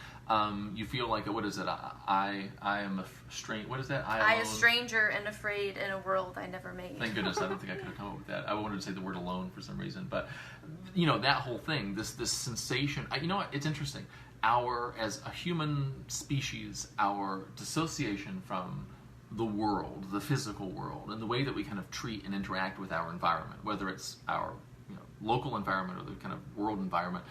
You feel like, what is it? I am a stranger. What is that? I a stranger and afraid in a world I never made. Thank goodness, I don't think I could have come up with that. I wanted to say the word alone for some reason, but that whole thing, this sensation. You know what? It's interesting. As a human species, our dissociation from the world, the physical world, and the way that we kind of treat and interact with our environment, whether it's our local environment or the kind of world environment,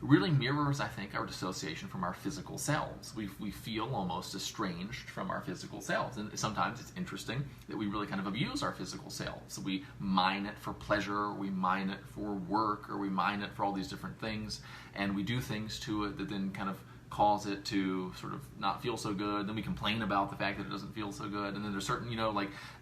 really mirrors, I think, our dissociation from our physical selves. We feel almost estranged from our physical selves. And sometimes it's interesting that we really kind of abuse our physical selves. We mine it for pleasure, we mine it for work, or we mine it for all these different things. And we do things to it that then kind of cause it to sort of not feel so good. Then we complain about the fact that it doesn't feel so good. And then there's certain,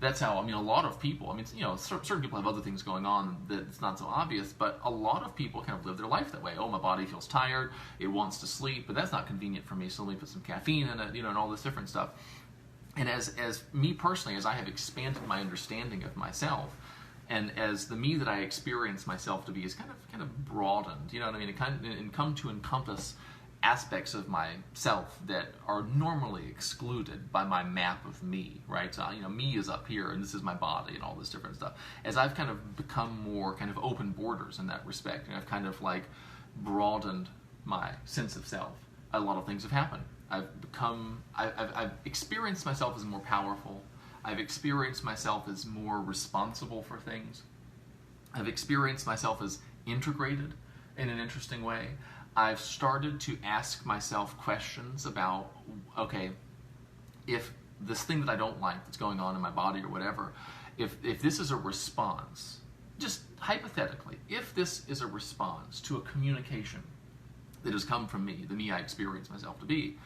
that's how, a lot of people, certain people have other things going on that it's not so obvious, but a lot of people kind of live their life that way. Oh, my body feels tired, it wants to sleep, but that's not convenient for me, so let me put some caffeine in it, and all this different stuff. And as me personally, as I have expanded my understanding of myself, and as the me that I experience myself to be is kind of broadened, and come to encompass aspects of myself that are normally excluded by my map of me, right? So, me is up here, and this is my body, and all this different stuff. As I've kind of become more kind of open borders in that respect, and I've kind of like broadened my sense of self, a lot of things have happened. I've experienced myself as more powerful. I've experienced myself as more responsible for things. I've experienced myself as integrated in an interesting way. I've started to ask myself questions about, okay, if this thing that I don't like that's going on in my body or whatever, if this is a response, just hypothetically, if this is a response to a communication that has come from me, the me I experience myself to be,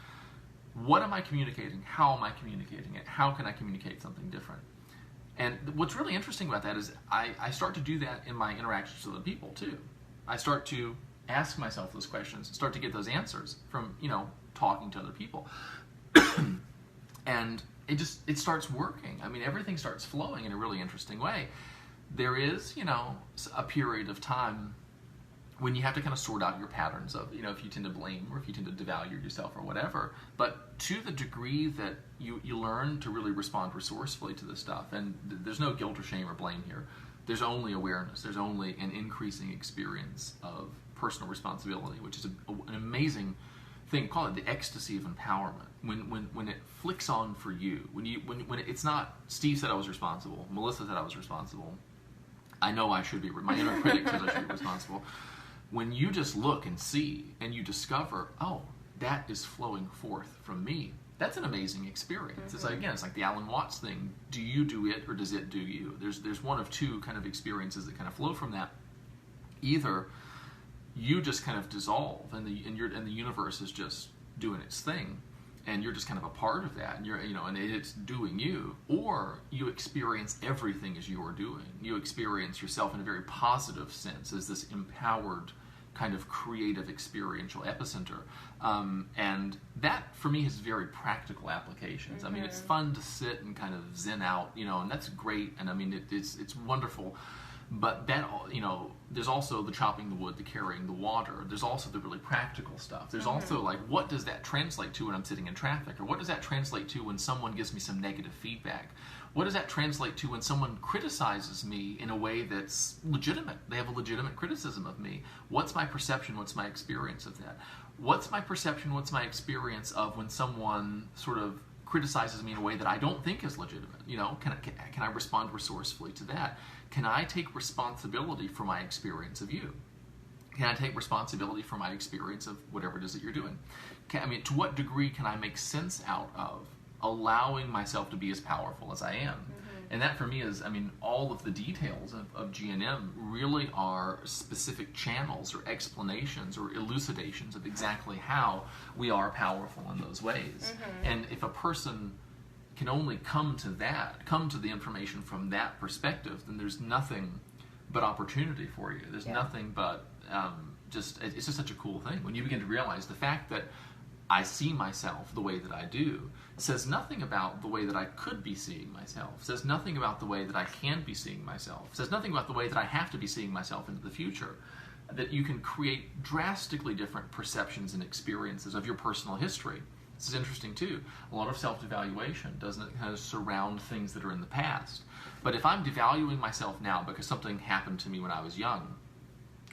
what am I communicating? How am I communicating it? How can I communicate something different? And what's really interesting about that is I start to do that in my interactions with other people too. I start to ask myself those questions, start to get those answers from, talking to other people. And it starts working. Everything starts flowing in a really interesting way. There is, a period of time when you have to kind of sort out your patterns of, if you tend to blame or if you tend to devalue yourself or whatever. But to the degree that you learn to really respond resourcefully to this stuff, and there's no guilt or shame or blame here. There's only awareness. There's only an increasing experience of personal responsibility, which is an amazing thing. Call it the ecstasy of empowerment. When it flicks on for you, when it's not Steve said I was responsible, Melissa said I was responsible, I know I should be. My inner critic says I should be responsible. When you just look and see and you discover, oh, that is flowing forth from me. That's an amazing experience. Mm-hmm. It's like the Alan Watts thing. Do you do it or does it do you? There's one of two kind of experiences that kind of flow from that. Either you just kind of dissolve and the universe is just doing its thing, and you're just kind of a part of that, and and it's doing you, or you experience everything as you're doing. You experience yourself in a very positive sense as this empowered kind of creative experiential epicenter, and that for me has very practical applications. Mm-hmm. It's fun to sit and kind of zen out, and that's great, and it's wonderful. But that, there's also the chopping the wood, the carrying the water. There's also the really practical stuff. There's also like, what does that translate to when I'm sitting in traffic? Or what does that translate to when someone gives me some negative feedback? What does that translate to when someone criticizes me in a way that's legitimate? They have a legitimate criticism of me. What's my perception? What's my experience of that? What's my perception? What's my experience of when someone sort of criticizes me in a way that I don't think is legitimate? Can I respond resourcefully to that? Can I take responsibility for my experience of you? Can I take responsibility for my experience of whatever it is that you're doing? To what degree can I make sense out of allowing myself to be as powerful as I am? And that for me is, all of the details of GNM really are specific channels or explanations or elucidations of exactly how we are powerful in those ways. And if a person can only come to the information from that perspective, then there's nothing but opportunity for you. There's nothing but it's just such a cool thing when you begin to realize the fact that I see myself the way that I do says nothing about the way that I could be seeing myself, says nothing about the way that I can be seeing myself, says nothing about the way that I have to be seeing myself into the future. That you can create drastically different perceptions and experiences of your personal history. This is interesting too. A lot of self-devaluation doesn't kind of surround things that are in the past. But if I'm devaluing myself now because something happened to me when I was young,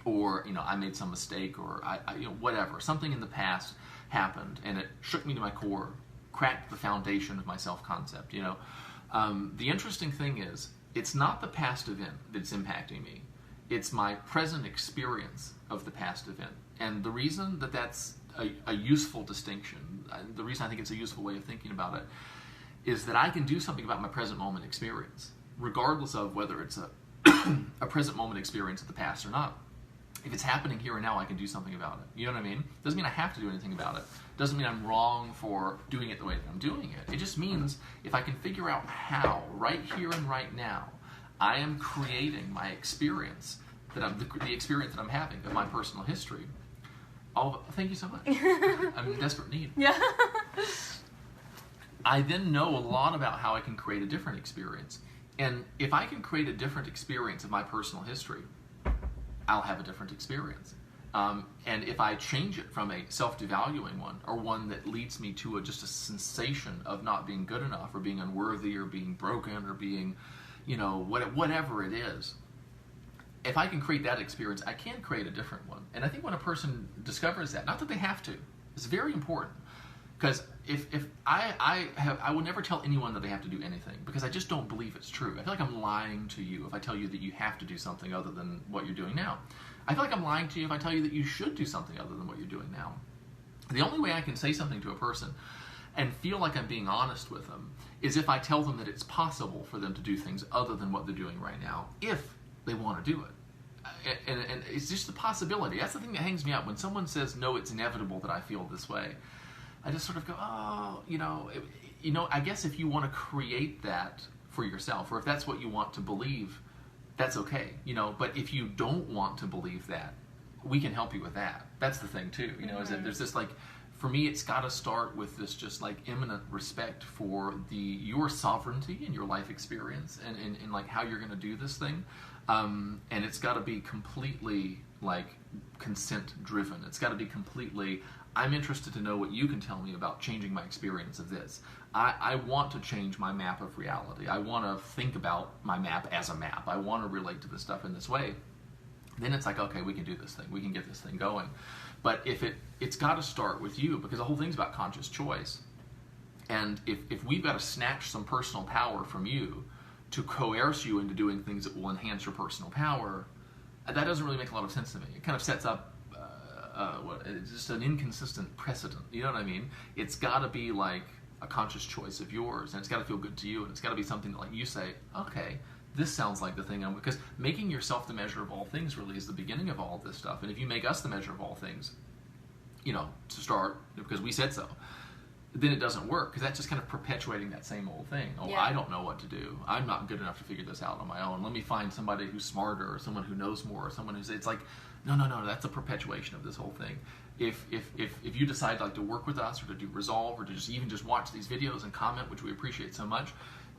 or I made some mistake, or I whatever, something in the past happened and it shook me to my core, cracked the foundation of my self-concept. The interesting thing is, it's not the past event that's impacting me. It's my present experience of the past event. And the reason that that's a useful distinction, the reason I think it's a useful way of thinking about it, is that I can do something about my present moment experience, regardless of whether it's a present moment experience of the past or not. If it's happening here and now, I can do something about it. You know what I mean? Doesn't mean I have to do anything about it. Doesn't mean I'm wrong for doing it the way that I'm doing it. It just means if I can figure out how, right here and right now, I am creating my experience, the experience that I'm having of my personal history. Thank you so much. I'm in desperate need. Yeah. I then know a lot about how I can create a different experience. And if I can create a different experience of my personal history, I'll have a different experience. And if I change it from a self-devaluing one, or one that leads me to just a sensation of not being good enough, or being unworthy, or being broken, or being, whatever it is, if I can create that experience, I can create a different one. And I think when a person discovers that, not that they have to, it's very important. Because if I will never tell anyone that they have to do anything, because I just don't believe it's true. I feel like I'm lying to you if I tell you that you have to do something other than what you're doing now. I feel like I'm lying to you if I tell you that you should do something other than what you're doing now. The only way I can say something to a person and feel like I'm being honest with them is if I tell them that it's possible for them to do things other than what they're doing right now, if they want to do it. And it's just the possibility. That's the thing that hangs me up. When someone says, no, it's inevitable that I feel this way, I just sort of go, I guess if you want to create that for yourself, or if that's what you want to believe, that's okay, but if you don't want to believe that, we can help you with that. That's the thing too, is that there's this for me, it's got to start with this just imminent respect for your sovereignty and your life experience and how you're going to do this thing. And it's got to be completely consent driven. It's got to be completely, I'm interested to know what you can tell me about changing my experience of this. I want to change my map of reality. I want to think about my map as a map. I want to relate to this stuff in this way. Then it's okay, we can do this thing. We can get this thing going. But if it's got to start with you, because the whole thing's about conscious choice. And if we've got to snatch some personal power from you to coerce you into doing things that will enhance your personal power, that doesn't really make a lot of sense to me. It kind of sets up it's just an inconsistent precedent. You know what I mean? It's got to be a conscious choice of yours, and it's got to feel good to you, and it's got to be something that you say, okay, this sounds like the thing because making yourself the measure of all things really is the beginning of all this stuff. And if you make us the measure of all things, to start, because we said so, then it doesn't work, because that's just kind of perpetuating that same old thing. I don't know what to do. I'm not good enough to figure this out on my own. Let me find somebody who's smarter, or someone who knows more, or someone who's, it's no, that's a perpetuation of this whole thing. If you decide to work with us, or to do Resolve, or to just watch these videos and comment, which we appreciate so much,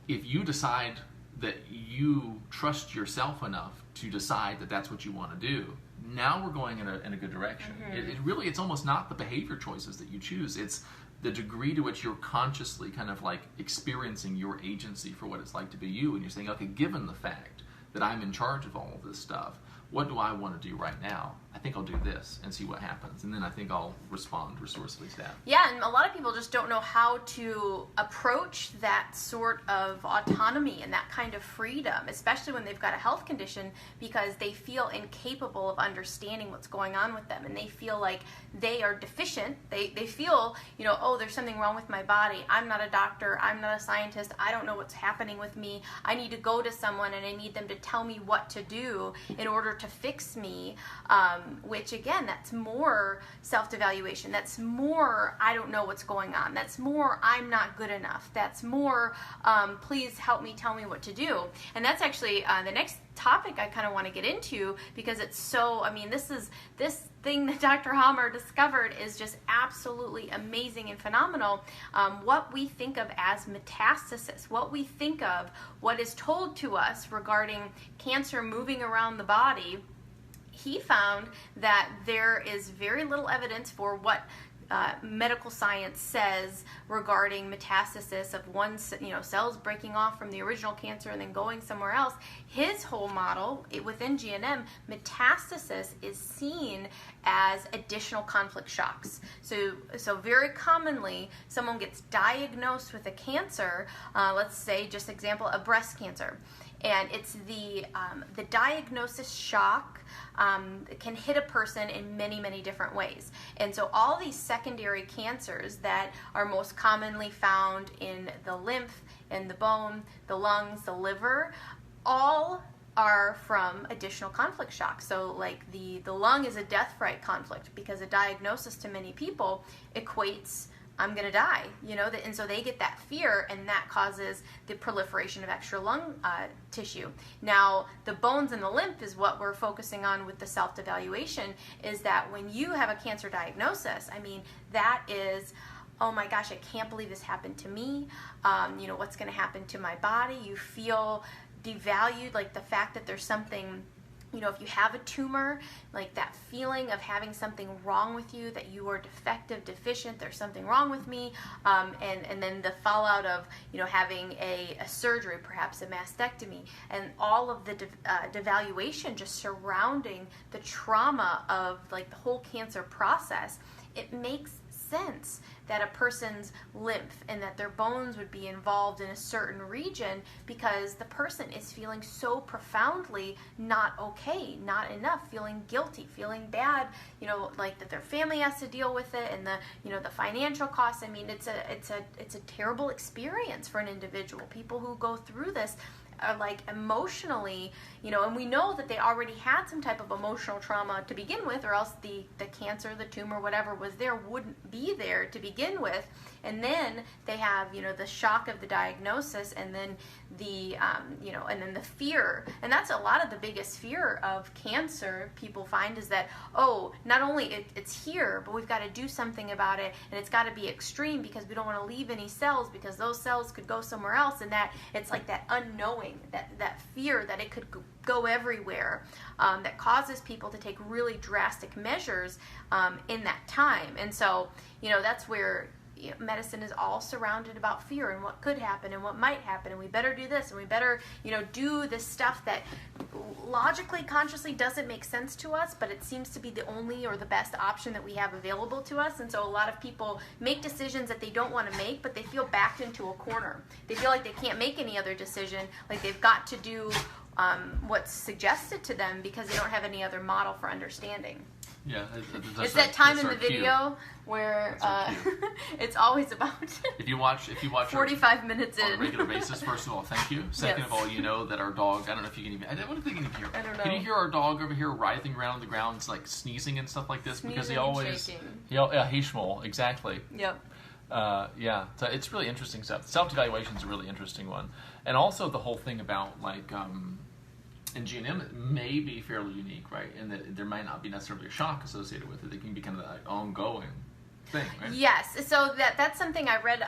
if you decide that you trust yourself enough to decide that that's what you want to do, now we're going in a good direction. It's almost not the behavior choices that you choose. It's the degree to which you're consciously kind of like experiencing your agency for what it's like to be you. And you're saying, okay, given the fact that I'm in charge of all of this stuff, what do I want to do right now? I think I'll do this and see what happens. And then I think I'll respond resourcefully to that. Yeah, and a lot of people just don't know how to approach that sort of autonomy and that kind of freedom, especially when they've got a health condition, because they feel incapable of understanding what's going on with them. And they feel like they are deficient. They feel, oh, there's something wrong with my body. I'm not a doctor. I'm not a scientist. I don't know what's happening with me. I need to go to someone and I need them to tell me what to do in order to fix me, which again, that's more self-devaluation. That's more, I don't know what's going on. That's more, I'm not good enough. That's more, please help me, tell me what to do. And that's actually the next topic I kind of want to get into, because it's so, this thing that Dr. Hammer discovered is just absolutely amazing and phenomenal. What we think of as metastasis, what we think of, what is told to us regarding cancer moving around the body, he found that there is very little evidence for what medical science says regarding metastasis of one, cells breaking off from the original cancer and then going somewhere else. His whole model within GNM, metastasis is seen as additional conflict shocks. So very commonly, someone gets diagnosed with a cancer, let's say, just example, a breast cancer. And it's the diagnosis shock can hit a person in many, many different ways. And so all these secondary cancers that are most commonly found in the lymph, in the bone, the lungs, the liver, all are from additional conflict shock. So like the lung is a death fright conflict, because a diagnosis to many people equates I'm going to die, and so they get that fear, and that causes the proliferation of extra lung tissue. Now, the bones and the lymph is what we're focusing on with the self-devaluation, is that when you have a cancer diagnosis, that is, oh my gosh, I can't believe this happened to me. What's going to happen to my body? You feel devalued, like the fact that there's something, if you have a tumor, like that feeling of having something wrong with you, that you are defective, deficient, there's something wrong with me, and then the fallout of, having a surgery, perhaps a mastectomy, and all of the devaluation just surrounding the trauma of like the whole cancer process, it makes sense that a person's lymph and that their bones would be involved in a certain region, because the person is feeling so profoundly not okay, not enough, feeling guilty, feeling bad, like that their family has to deal with it, and the financial costs. It's a terrible experience for an individual. People who go through this are like emotionally, and we know that they already had some type of emotional trauma to begin with, or else the cancer, the tumor, whatever was there wouldn't be there to begin with. And then they have, the shock of the diagnosis, and then and then the fear. And that's a lot of the biggest fear of cancer people find, is that, oh, not only it's here, but we've got to do something about it, and it's got to be extreme, because we don't want to leave any cells, because those cells could go somewhere else, and that it's like that unknowing, that fear that it could go everywhere, that causes people to take really drastic measures in that time. And so, that's where medicine is all surrounded about fear and what could happen and what might happen, and we better do this, and we better do this stuff that logically, consciously doesn't make sense to us, but it seems to be the only or the best option that we have available to us. And so a lot of people make decisions that they don't want to make, but they feel backed into a corner. They feel like they can't make any other decision, like they've got to do what's suggested to them, because they don't have any other model for understanding. Yeah, it's that time in the video where it's always about if you watch 45 minutes on in a regular basis. First of all, thank you. Second of all, that our dog, I don't know if you can even, I don't think you can hear. I don't know. Can you hear our dog over here writhing around on the ground, like sneezing and stuff like this? Sneezing, because he always, shaking. Hishmol, exactly. Yep. So it's really interesting stuff. Self-devaluation is a really interesting one, and also the whole thing about like. And GNM, it may be fairly unique, right? In that there might not be necessarily a shock associated with it. It can be kind of like ongoing. thing, right? Yes. So that's something I read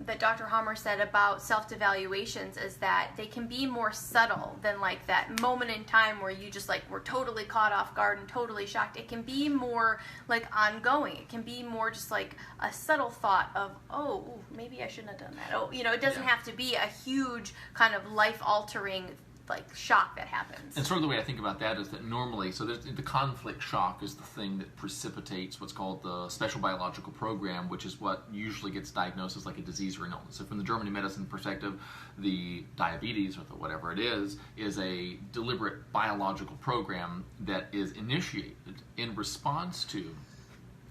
that Dr. Hammer said about self-devaluations, is that they can be more subtle than like that moment in time where you just like were totally caught off guard and totally shocked. It can be more like ongoing. It can be more just like a subtle thought of, oh, maybe I shouldn't have done that. Oh, it doesn't have to be a huge kind of life-altering like shock that happens. And sort of the way I think about that is that normally, so the conflict shock is the thing that precipitates what's called the special biological program, which is what usually gets diagnosed as like a disease or an illness. So from the German medicine perspective, the diabetes or the whatever it is a deliberate biological program that is initiated in response to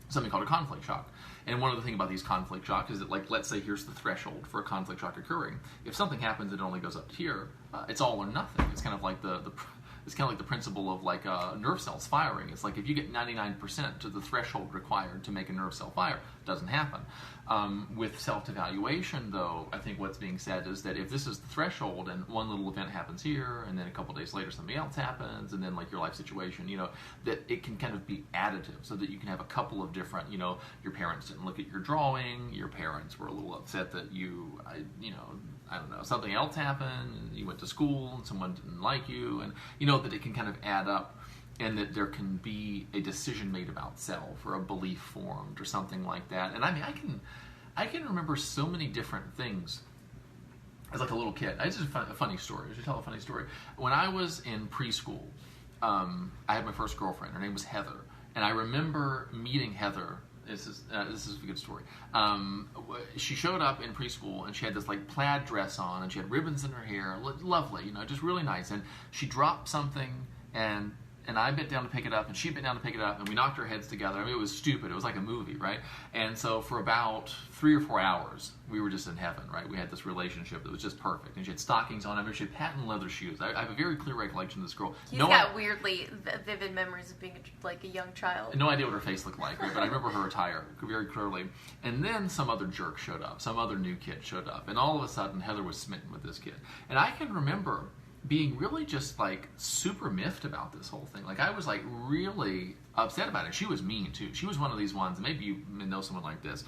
something called a conflict shock. And one of the things about these conflict shocks is that, like, let's say here's the threshold for a conflict shock occurring. If something happens, it only goes up to here. It's all or nothing. It's kind of like it's kind of like the principle of like nerve cells firing. It's like if you get 99% to the threshold required to make a nerve cell fire, it doesn't happen. With self-devaluation, though, I think what's being said is that if this is the threshold and one little event happens here, and then a couple days later something else happens, and then like your life situation, that it can kind of be additive, so that you can have a couple of different, your parents didn't look at your drawing, your parents were a little upset that I don't know, something else happened, and you went to school and someone didn't like you, and that it can kind of add up, and that there can be a decision made about self or a belief formed or something like that. And I mean, I can remember so many different things as like a little kid. This is a funny story. I should tell a funny story. When I was in preschool, I had my first girlfriend. Her name was Heather, and I remember meeting Heather. This is a good story. She showed up in preschool, and she had this like plaid dress on, and she had ribbons in her hair. Lovely, just really nice. And she dropped something, and I bent down to pick it up, and she bent down to pick it up, and we knocked our heads together. I mean, it was stupid. It was like a movie, right? And so for about 3 or 4 hours, we were just in heaven, right? We had this relationship that was just perfect. And she had stockings on. I mean, she had patent leather shoes. I have a very clear recollection of this girl. He's got weirdly vivid memories of being like a young child. No idea what her face looked like, right? But I remember her attire very clearly. And then some other jerk showed up. Some other new kid showed up. And all of a sudden, Heather was smitten with this kid. And I can remember being really just like super miffed about this whole thing. Like I was like really upset about it. She was mean too. She was one of these ones, maybe you know someone like this,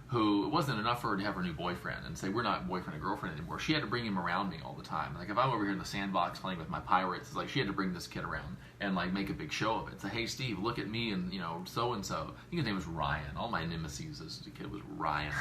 who it wasn't enough for her to have her new boyfriend and say, we're not boyfriend and girlfriend anymore. She had to bring him around me all the time. Like if I'm over here in the sandbox playing with my pirates, it's like she had to bring this kid around and like make a big show of it. Say, hey Steve, look at me and so-and-so. I think his name was Ryan. All my nemesis as a kid was Ryan.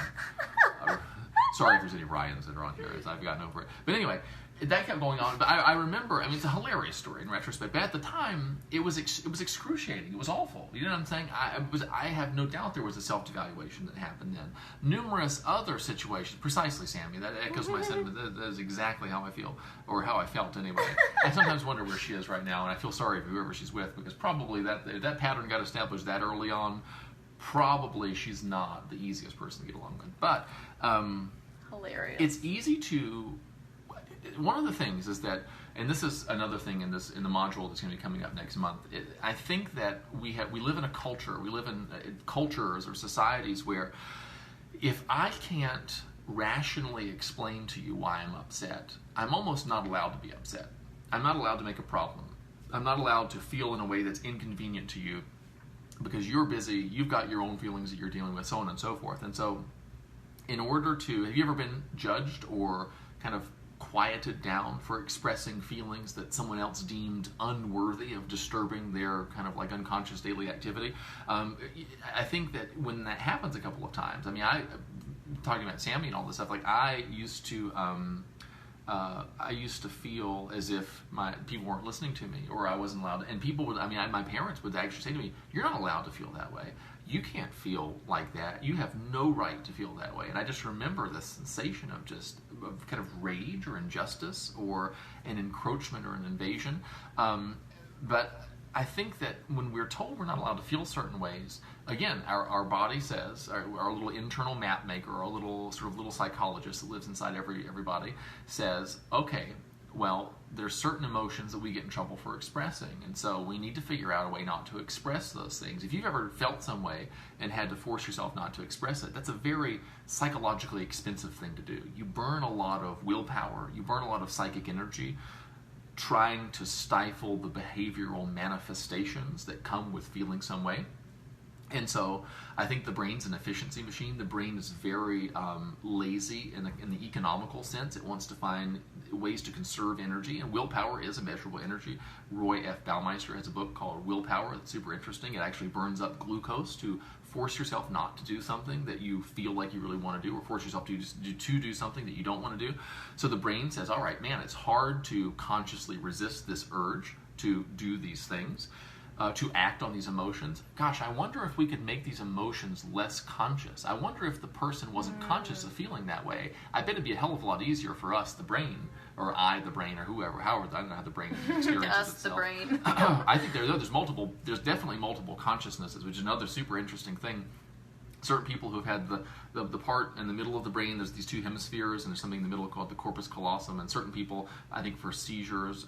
Sorry if there's any Ryans that are on here, as I've gotten over it. But anyway, that kept going on. But I remember, I mean, it's a hilarious story in retrospect. But at the time, it was excruciating. It was awful. You know what I'm saying? I have no doubt there was a self-devaluation that happened then. Numerous other situations. Precisely, Sammy. That echoes my sentiment. That is exactly how I feel, or how I felt anyway. I sometimes wonder where she is right now, and I feel sorry for whoever she's with, because probably that pattern got established that early on. Probably she's not the easiest person to get along with. But hilarious. It's easy to. One of the things is that, and this is another thing in the module that's going to be coming up next month. I think that we live in a culture. We live in cultures or societies where, if I can't rationally explain to you why I'm upset, I'm almost not allowed to be upset. I'm not allowed to make a problem. I'm not allowed to feel in a way that's inconvenient to you, because you're busy. You've got your own feelings that you're dealing with, so on and so forth. And so, in order to, have you ever been judged or kind of quieted down for expressing feelings that someone else deemed unworthy of disturbing their kind of like unconscious daily activity? I think that when that happens a couple of times, I mean, talking about Sammy and all this stuff, like I used to feel as if people weren't listening to me, or I wasn't allowed to, and people would, my parents would actually say to me, you're not allowed to feel that way. You can't feel like that. You have no right to feel that way. And I just remember this sensation of kind of rage or injustice or an encroachment or an invasion. But I think that when we're told we're not allowed to feel certain ways, again, our body says, our little internal map maker, our little psychologist that lives inside everybody says, okay, well, there's certain emotions that we get in trouble for expressing, and so we need to figure out a way not to express those things. If you've ever felt some way and had to force yourself not to express it, that's a very psychologically expensive thing to do. You burn a lot of willpower, you burn a lot of psychic energy trying to stifle the behavioral manifestations that come with feeling some way. And so I think the brain's an efficiency machine. The brain is very lazy in the economical sense. It wants to find ways to conserve energy, and willpower is a measurable energy. Roy F. Baumeister has a book called Willpower that's super interesting. It actually burns up glucose to force yourself not to do something that you feel like you really want to do, or force yourself to do something that you don't want to do. So the brain says, all right, man, it's hard to consciously resist this urge to do these things. To act on these emotions. Gosh, I wonder if we could make these emotions less conscious. I wonder if the person wasn't conscious of feeling that way. I bet it'd be a hell of a lot easier for us, the brain, or I, the brain, or whoever, however, I don't know how the brain experiences us, itself. the brain. I think there's definitely multiple consciousnesses, which is another super interesting thing. Certain people who have had the part in the middle of the brain, there's these two hemispheres, and there's something in the middle called the corpus callosum. And certain people, I think for seizures,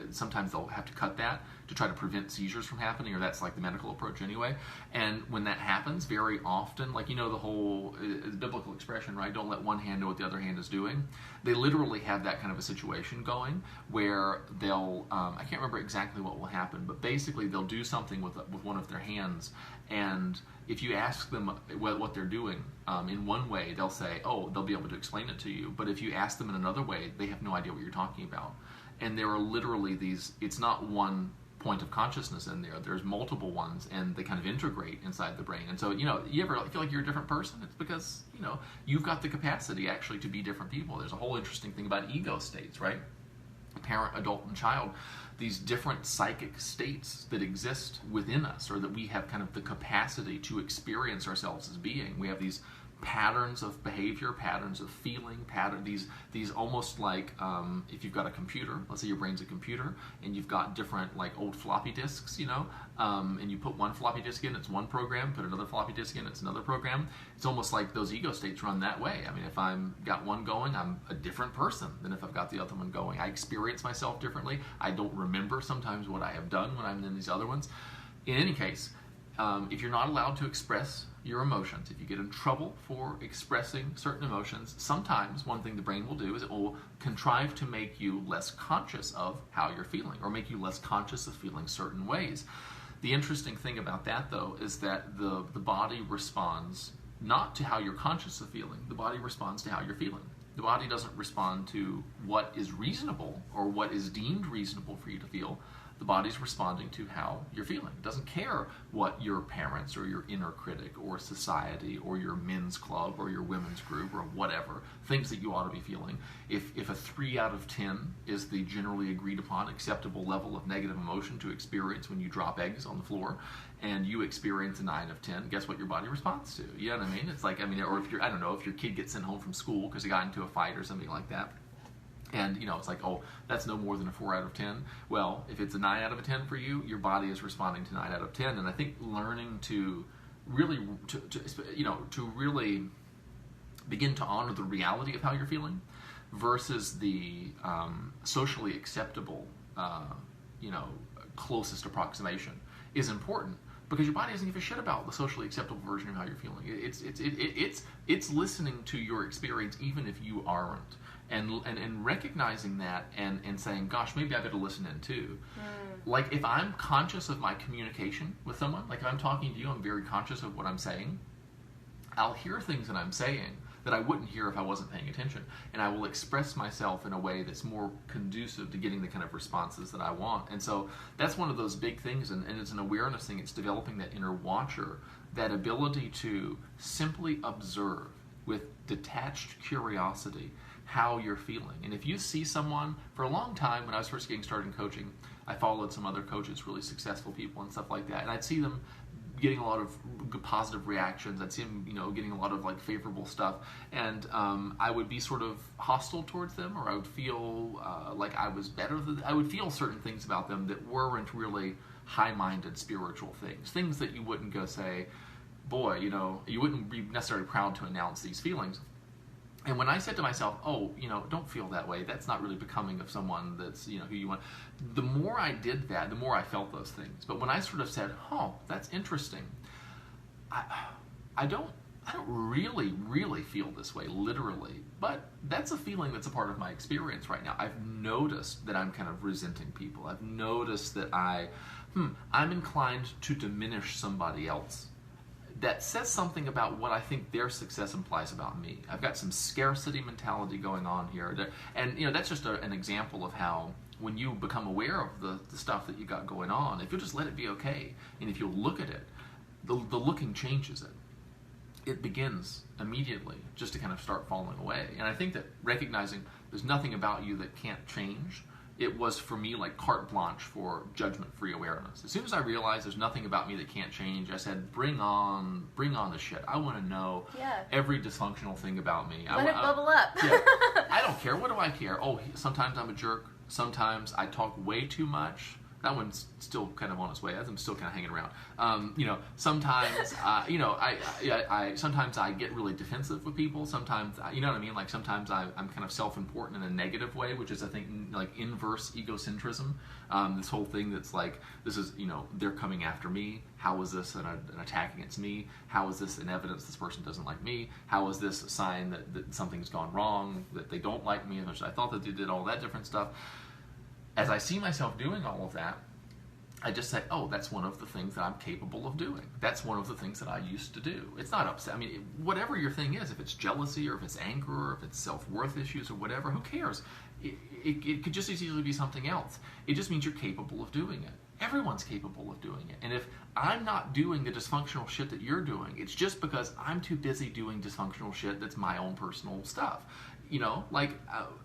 sometimes they'll have to cut that to try to prevent seizures from happening, or that's like the medical approach anyway. And when that happens, very often, like, you know, the whole biblical expression, right? Don't let one hand know what the other hand is doing. They literally have that kind of a situation going where they'll, I can't remember exactly what will happen, but basically they'll do something with one of their hands, and if you ask them what they're doing in one way, they'll say, oh, they'll be able to explain it to you. But if you ask them in another way, they have no idea what you're talking about. And there are literally these, it's not one point of consciousness in there. There's multiple ones, and they kind of integrate inside the brain. And so, you know, you ever feel like you're a different person? It's because, you know, you've got the capacity actually to be different people. There's a whole interesting thing about ego states, right? Parent, adult, and child. These different psychic states that exist within us, or that we have kind of the capacity to experience ourselves as being. We have these patterns of behavior, patterns of feeling, these almost like if you've got a computer, let's say your brain's a computer, and you've got different like old floppy disks, you know, and you put one floppy disk in, it's one program, put another floppy disk in, it's another program. It's almost like those ego states run that way. I mean, if I'm got one going, I'm a different person than if I've got the other one going. I experience myself differently. I don't remember sometimes what I have done when I'm in these other ones. In any case, if you're not allowed to express your emotions, if you get in trouble for expressing certain emotions, sometimes one thing the brain will do is it will contrive to make you less conscious of how you're feeling, or make you less conscious of feeling certain ways. The interesting thing about that, though, is that the body responds not to how you're conscious of feeling. The body responds to how you're feeling. The body doesn't respond to what is reasonable or what is deemed reasonable for you to feel. The body's responding to how you're feeling. It doesn't care what your parents or your inner critic or society or your men's club or your women's group or whatever thinks that you ought to be feeling. If a 3 out of 10 is the generally agreed upon acceptable level of negative emotion to experience when you drop eggs on the floor, and you experience a 9 of 10, guess what your body responds to? You know what I mean? It's like, I mean, or if you're, I don't know, if your kid gets sent home from school because he got into a fight or something like that, and, you know, it's like, oh, that's no more than a 4 out of 10. Well, if it's a 9 out of 10 for you, your body is responding to 9 out of 10. And I think learning to really, to really begin to honor the reality of how you're feeling versus the socially acceptable, closest approximation is important. Because your body doesn't give a shit about the socially acceptable version of how you're feeling. It's listening to your experience even if you aren't. And recognizing that and saying, gosh, maybe I better listen in too. Like if I'm conscious of my communication with someone, like if I'm talking to you, I'm very conscious of what I'm saying. I'll hear things that I'm saying that I wouldn't hear if I wasn't paying attention. And I will express myself in a way that's more conducive to getting the kind of responses that I want. And so that's one of those big things, and it's an awareness thing. It's developing that inner watcher, that ability to simply observe with detached curiosity how you're feeling. And if you see someone, for a long time when I was first getting started in coaching, I followed some other coaches, really successful people and stuff like that, and I'd see them getting a lot of good positive reactions. I'd see them, getting a lot of like favorable stuff, and I would be sort of hostile towards them, or I would feel like I was better than. I would feel certain things about them that weren't really high-minded spiritual things that you wouldn't go say, boy, you wouldn't be necessarily proud to announce these feelings. And when I said to myself, oh, don't feel that way, that's not really becoming of someone that's, who you want, the more I did that, the more I felt those things. But when I sort of said, oh, that's interesting, I don't really feel this way, literally, but that's a feeling that's a part of my experience right now. I've noticed that I'm kind of resenting people. I've noticed that I'm inclined to diminish somebody else that says something about what I think their success implies about me. I've got some scarcity mentality going on here. And that's just an example of how when you become aware of the stuff that you got going on, if you'll just let it be okay, and if you'll look at it, the looking changes it. It begins immediately just to kind of start falling away. And I think that recognizing there's nothing about you that can't change, it was for me like carte blanche for judgment-free awareness. As soon as I realized there's nothing about me that can't change, I said, bring on the shit. I want to know every dysfunctional thing about me. Let it bubble up. Yeah. I don't care. What do I care? Oh, sometimes I'm a jerk. Sometimes I talk way too much. That one's still kind of on its way. I'm still kind of hanging around. Sometimes, sometimes I get really defensive with people. Sometimes, you know what I mean? Like sometimes I'm kind of self-important in a negative way, which is, I think, like inverse egocentrism. This whole thing that's like, this is, they're coming after me. How is this an attack against me? How is this an evidence this person doesn't like me? How is this a sign that something's gone wrong, that they don't like me? And I thought that they did all that different stuff. As I see myself doing all of that, I just say, oh, that's one of the things that I'm capable of doing. That's one of the things that I used to do. It's not upset. I mean, whatever your thing is, if it's jealousy or if it's anger or if it's self-worth issues or whatever, who cares? It could just as easily be something else. It just means you're capable of doing it. Everyone's capable of doing it. And if I'm not doing the dysfunctional shit that you're doing, it's just because I'm too busy doing dysfunctional shit that's my own personal stuff.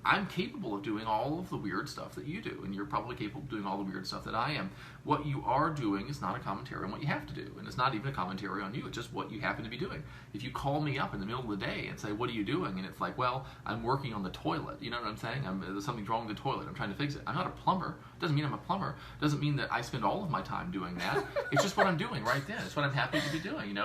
I'm capable of doing all of the weird stuff that you do, and you're probably capable of doing all the weird stuff that I am. What you are doing is not a commentary on what you have to do, and it's not even a commentary on you. It's just what you happen to be doing. If you call me up in the middle of the day and say, what are you doing? And it's like, well, I'm working on the toilet. You know what I'm saying? There's something wrong with the toilet. I'm trying to fix it. I'm not a plumber. Doesn't mean I'm a plumber. Doesn't mean that I spend all of my time doing that. It's just what I'm doing right then. It's what I'm happy to be doing,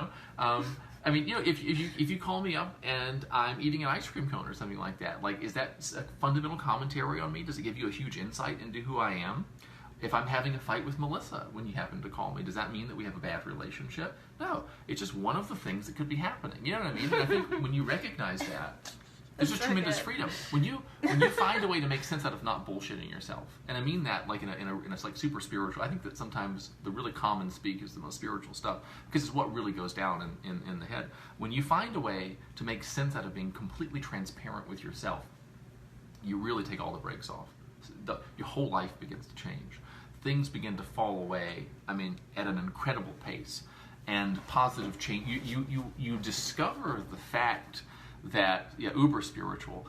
if you call me up and I'm eating an ice cream cone or something like that, like, is that a fundamental commentary on me? Does it give you a huge insight into who I am? If I'm having a fight with Melissa when you happen to call me, does that mean that we have a bad relationship? No, it's just one of the things that could be happening. You know what I mean? And I think when you recognize that, there's just tremendous freedom. When you find a way to make sense out of not bullshitting yourself, and I mean that like in a like super spiritual. I think that sometimes the really common speak is the most spiritual stuff because it's what really goes down in the head. When you find a way to make sense out of being completely transparent with yourself, you really take all the brakes off. Your whole life begins to change. Things begin to fall away. I mean, at an incredible pace, and positive change. You discover the fact that uber spiritual.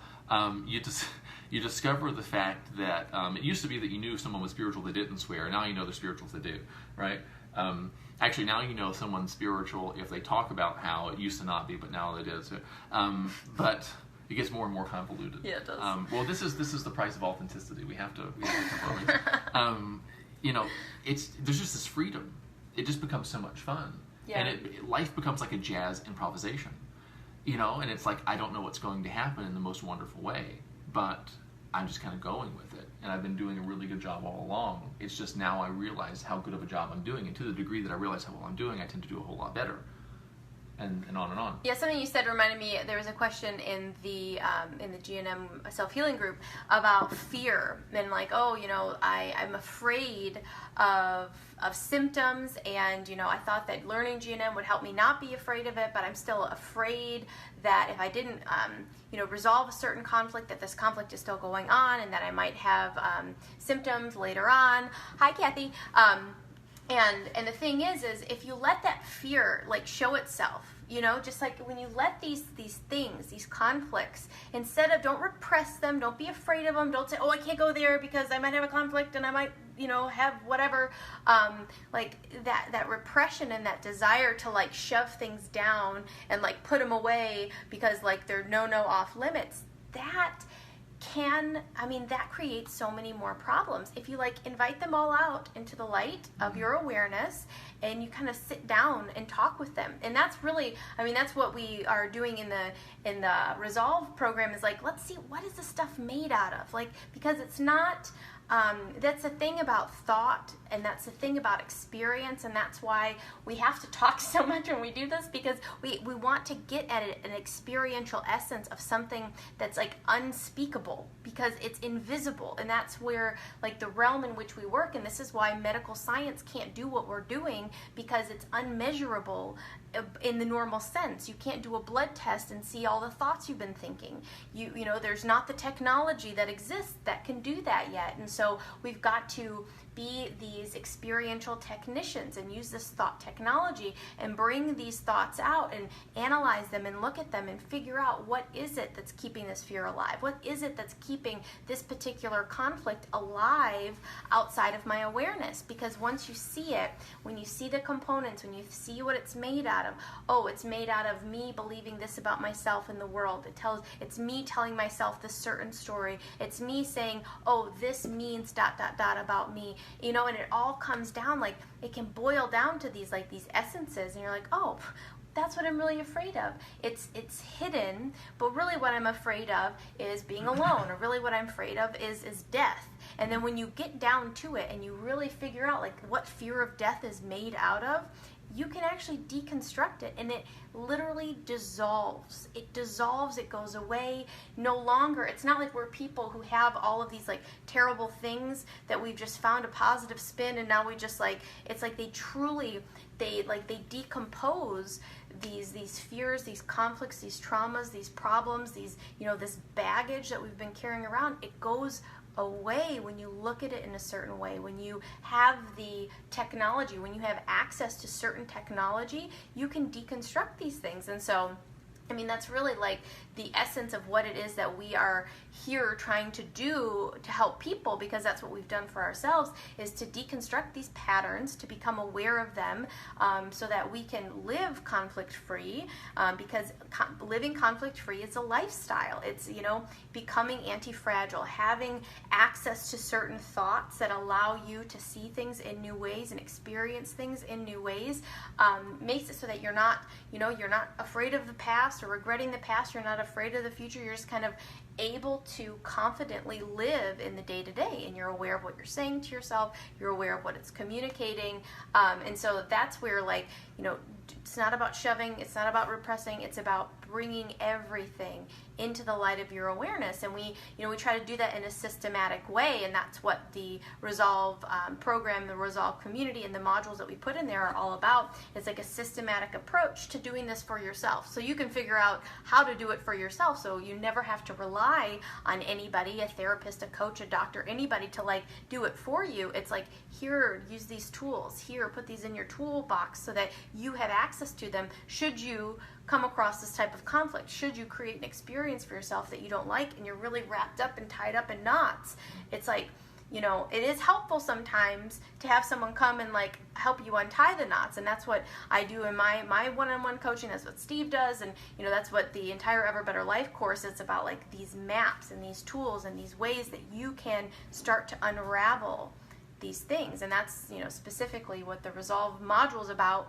You discover the fact that it used to be that you knew someone was spiritual that didn't swear. Now you know they're spirituals that do, right? Actually, now you know someone's spiritual if they talk about how it used to not be, but now it is. But it gets more and more convoluted. Yeah, it does. Well, this is the price of authenticity. We have to there's just this freedom. It just becomes so much fun, and life becomes like a jazz improvisation. And it's like, I don't know what's going to happen in the most wonderful way, but I'm just kind of going with it. And I've been doing a really good job all along. It's just now I realize how good of a job I'm doing. And to the degree that I realize how well I'm doing, I tend to do a whole lot better. And on and on. Yeah, something you said reminded me, there was a question in the GNM self-healing group about fear. And like, I'm afraid of symptoms, and I thought that learning GNM would help me not be afraid of it, but I'm still afraid that if I didn't resolve a certain conflict, that this conflict is still going on, and that I might have symptoms later on. Hi, Kathy. And the thing is if you let that fear like show itself, just like when you let these things, these conflicts, instead of, don't repress them, don't be afraid of them, don't say, oh, I can't go there because I might have a conflict and I might, have whatever, like that repression and that desire to like shove things down and like put them away because like they're no off limits, that creates so many more problems. If you like invite them all out into the light of your awareness and you kind of sit down and talk with them. And that's really, that's what we are doing in the Resolve program, is like, let's see, what is the stuff made out of? Like, because it's not, that's the thing about thought, and that's the thing about experience, and that's why we have to talk so much when we do this, because we want to get at an experiential essence of something that's like unspeakable, because it's invisible, and that's where like the realm in which we work, and this is why medical science can't do what we're doing, because it's unmeasurable in the normal sense. You can't do a blood test and see all the thoughts you've been thinking. You know, there's not the technology that exists that can do that yet. And so we've got to be these experiential technicians and use this thought technology and bring these thoughts out and analyze them and look at them and figure out what is it that's keeping this fear alive? What is it that's keeping this particular conflict alive outside of my awareness? Because once you see it, when you see the components, when you see what it's made out of, oh, it's made out of me believing this about myself in the world. It's me telling myself this certain story. It's me saying, oh, this means ... about me. You know, and it all comes down, like, it can boil down to these essences, and you're like, oh, that's what I'm really afraid of. It's hidden, but really what I'm afraid of is being alone, or really what I'm afraid of is death. And then when you get down to it and you really figure out like what fear of death is made out of, you can actually deconstruct it, and it literally dissolves. It dissolves, it goes away. No longer, it's not like we're people who have all of these like terrible things that we've just found a positive spin, and now we just like, it's like they decompose these fears, these conflicts, these traumas, these problems, these, you know, this baggage that we've been carrying around. It goes away when you look at it in a certain way. When you have the technology, when you have access to certain technology, you can deconstruct these things. And so, I mean, that's really like the essence of what it is that we are here trying to do to help people, because that's what we've done for ourselves, is to deconstruct these patterns, to become aware of them, so that we can live conflict-free, because living conflict-free is a lifestyle. It's, you know, becoming anti-fragile, having access to certain thoughts that allow you to see things in new ways and experience things in new ways, makes it so that you're not, you know, you're not afraid of the past or regretting the past. You're not afraid of the future. You're just kind of able to confidently live in the day-to-day, and you're aware of what you're saying to yourself. You're aware of what it's communicating, and so that's where, like, you know, it's not about shoving, it's not about repressing, it's about bringing everything into the light of your awareness. And we try to do that in a systematic way, and that's what the Resolve program, the Resolve community, and the modules that we put in there are all about. It's like a systematic approach to doing this for yourself, so you can figure out how to do it for yourself, so you never have to rely on anybody, a therapist, a coach, a doctor, anybody to like do it for you. It's like, here, use these tools, here, put these in your toolbox so that you have access to them should you come across this type of conflict, should you create an experience for yourself that you don't like and you're really wrapped up and tied up in knots. It's like, you know, it is helpful sometimes to have someone come and like help you untie the knots, and that's what I do in my one-on-one coaching. That's what Steve does, and you know, that's what the entire Ever Better Life course is about, like these maps and these tools and these ways that you can start to unravel these things. And that's, you know, specifically what the Resolve module is about.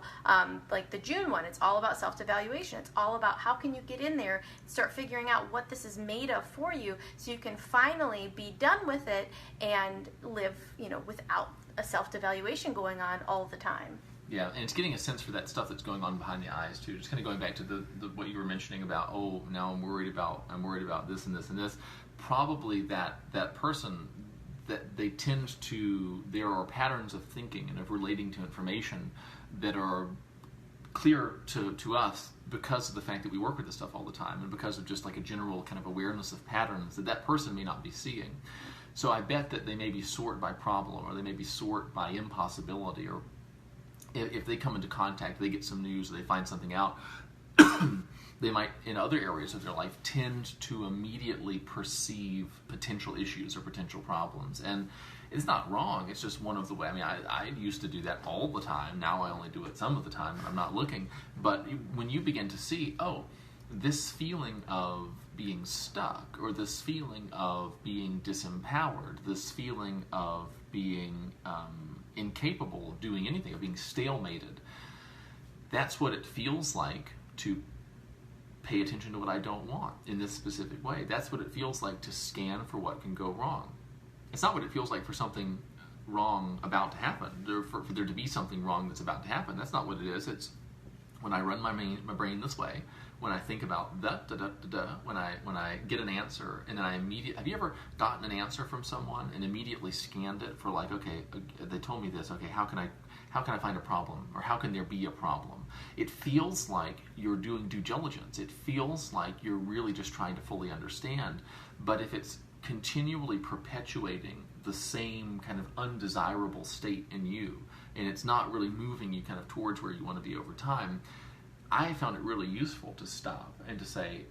Like the June one, it's all about self-devaluation. It's all about how can you get in there and start figuring out what this is made of for you, so you can finally be done with it and live, you know, without a self-devaluation going on all the time. Yeah, and it's getting a sense for that stuff that's going on behind the eyes too. Just kind of going back to the what you were mentioning about, oh, now I'm worried about this and this and this. Probably that person, that they tend to, there are patterns of thinking and of relating to information that are clear to us because of the fact that we work with this stuff all the time, and because of just like a general kind of awareness of patterns that person may not be seeing. So I bet that they may be sort by problem, or they may be sort by impossibility, or if they come into contact, they get some news, or they find something out, they might, in other areas of their life, tend to immediately perceive potential issues or potential problems. And it's not wrong, it's just one of the ways. I mean, I used to do that all the time. Now I only do it some of the time when I'm not looking. But when you begin to see, oh, this feeling of being stuck, or this feeling of being disempowered, this feeling of being incapable of doing anything, of being stalemated, that's what it feels like to pay attention to what I don't want in this specific way. That's what it feels like to scan for what can go wrong. It's not what it feels like for something wrong about to happen, for there to be something wrong that's about to happen. That's not what it is. It's when I run my brain this way, when I think about when I get an answer and then have you ever gotten an answer from someone and immediately scanned it for like, okay, they told me this, okay, how can I find a problem, or how can there be a problem? It feels like you're doing due diligence. It feels like you're really just trying to fully understand. But if it's continually perpetuating the same kind of undesirable state in you, and it's not really moving you kind of towards where you want to be over time, I found it really useful to stop and to say,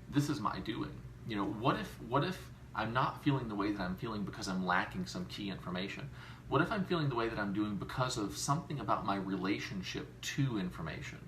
this is my doing. You know, what if I'm not feeling the way that I'm feeling because I'm lacking some key information? What if I'm feeling the way that I'm doing because of something about my relationship to information?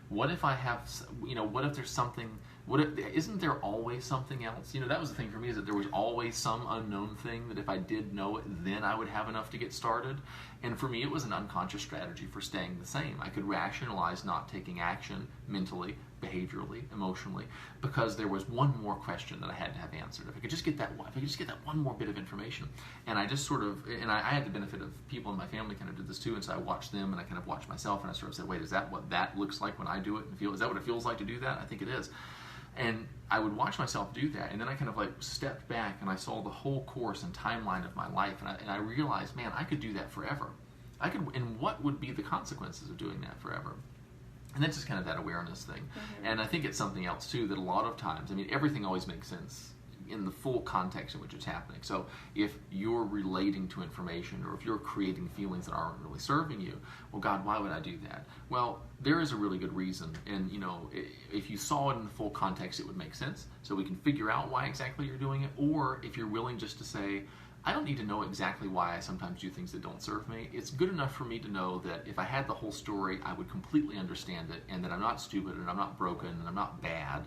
What if I have, what if there's something, isn't there always something else? That was the thing for me, is that there was always some unknown thing that if I did know it, then I would have enough to get started. And for me, it was an unconscious strategy for staying the same. I could rationalize not taking action mentally, behaviorally, emotionally, because there was one more question that I had to have answered. If I could just get that one more bit of information. And I just I had the benefit of people in my family kind of did this too, and so I watched them and I kind of watched myself, and I sort of said, wait, is that what that looks like when I do it and feel? Is that what it feels like to do that? I think it is. And I would watch myself do that, and then I kind of like stepped back and I saw the whole course and timeline of my life, and I realized, man, I could do that forever. And what would be the consequences of doing that forever? And that's just kind of that awareness thing. Mm-hmm. And I think it's something else too, that a lot of times, everything always makes sense in the full context in which it's happening. So if you're relating to information, or if you're creating feelings that aren't really serving you, well, God, why would I do that? Well, there is a really good reason. And, if you saw it in the full context, it would make sense. So we can figure out why exactly you're doing it. Or if you're willing just to say, I don't need to know exactly why I sometimes do things that don't serve me. It's good enough for me to know that if I had the whole story, I would completely understand it, and that I'm not stupid, and I'm not broken, and I'm not bad.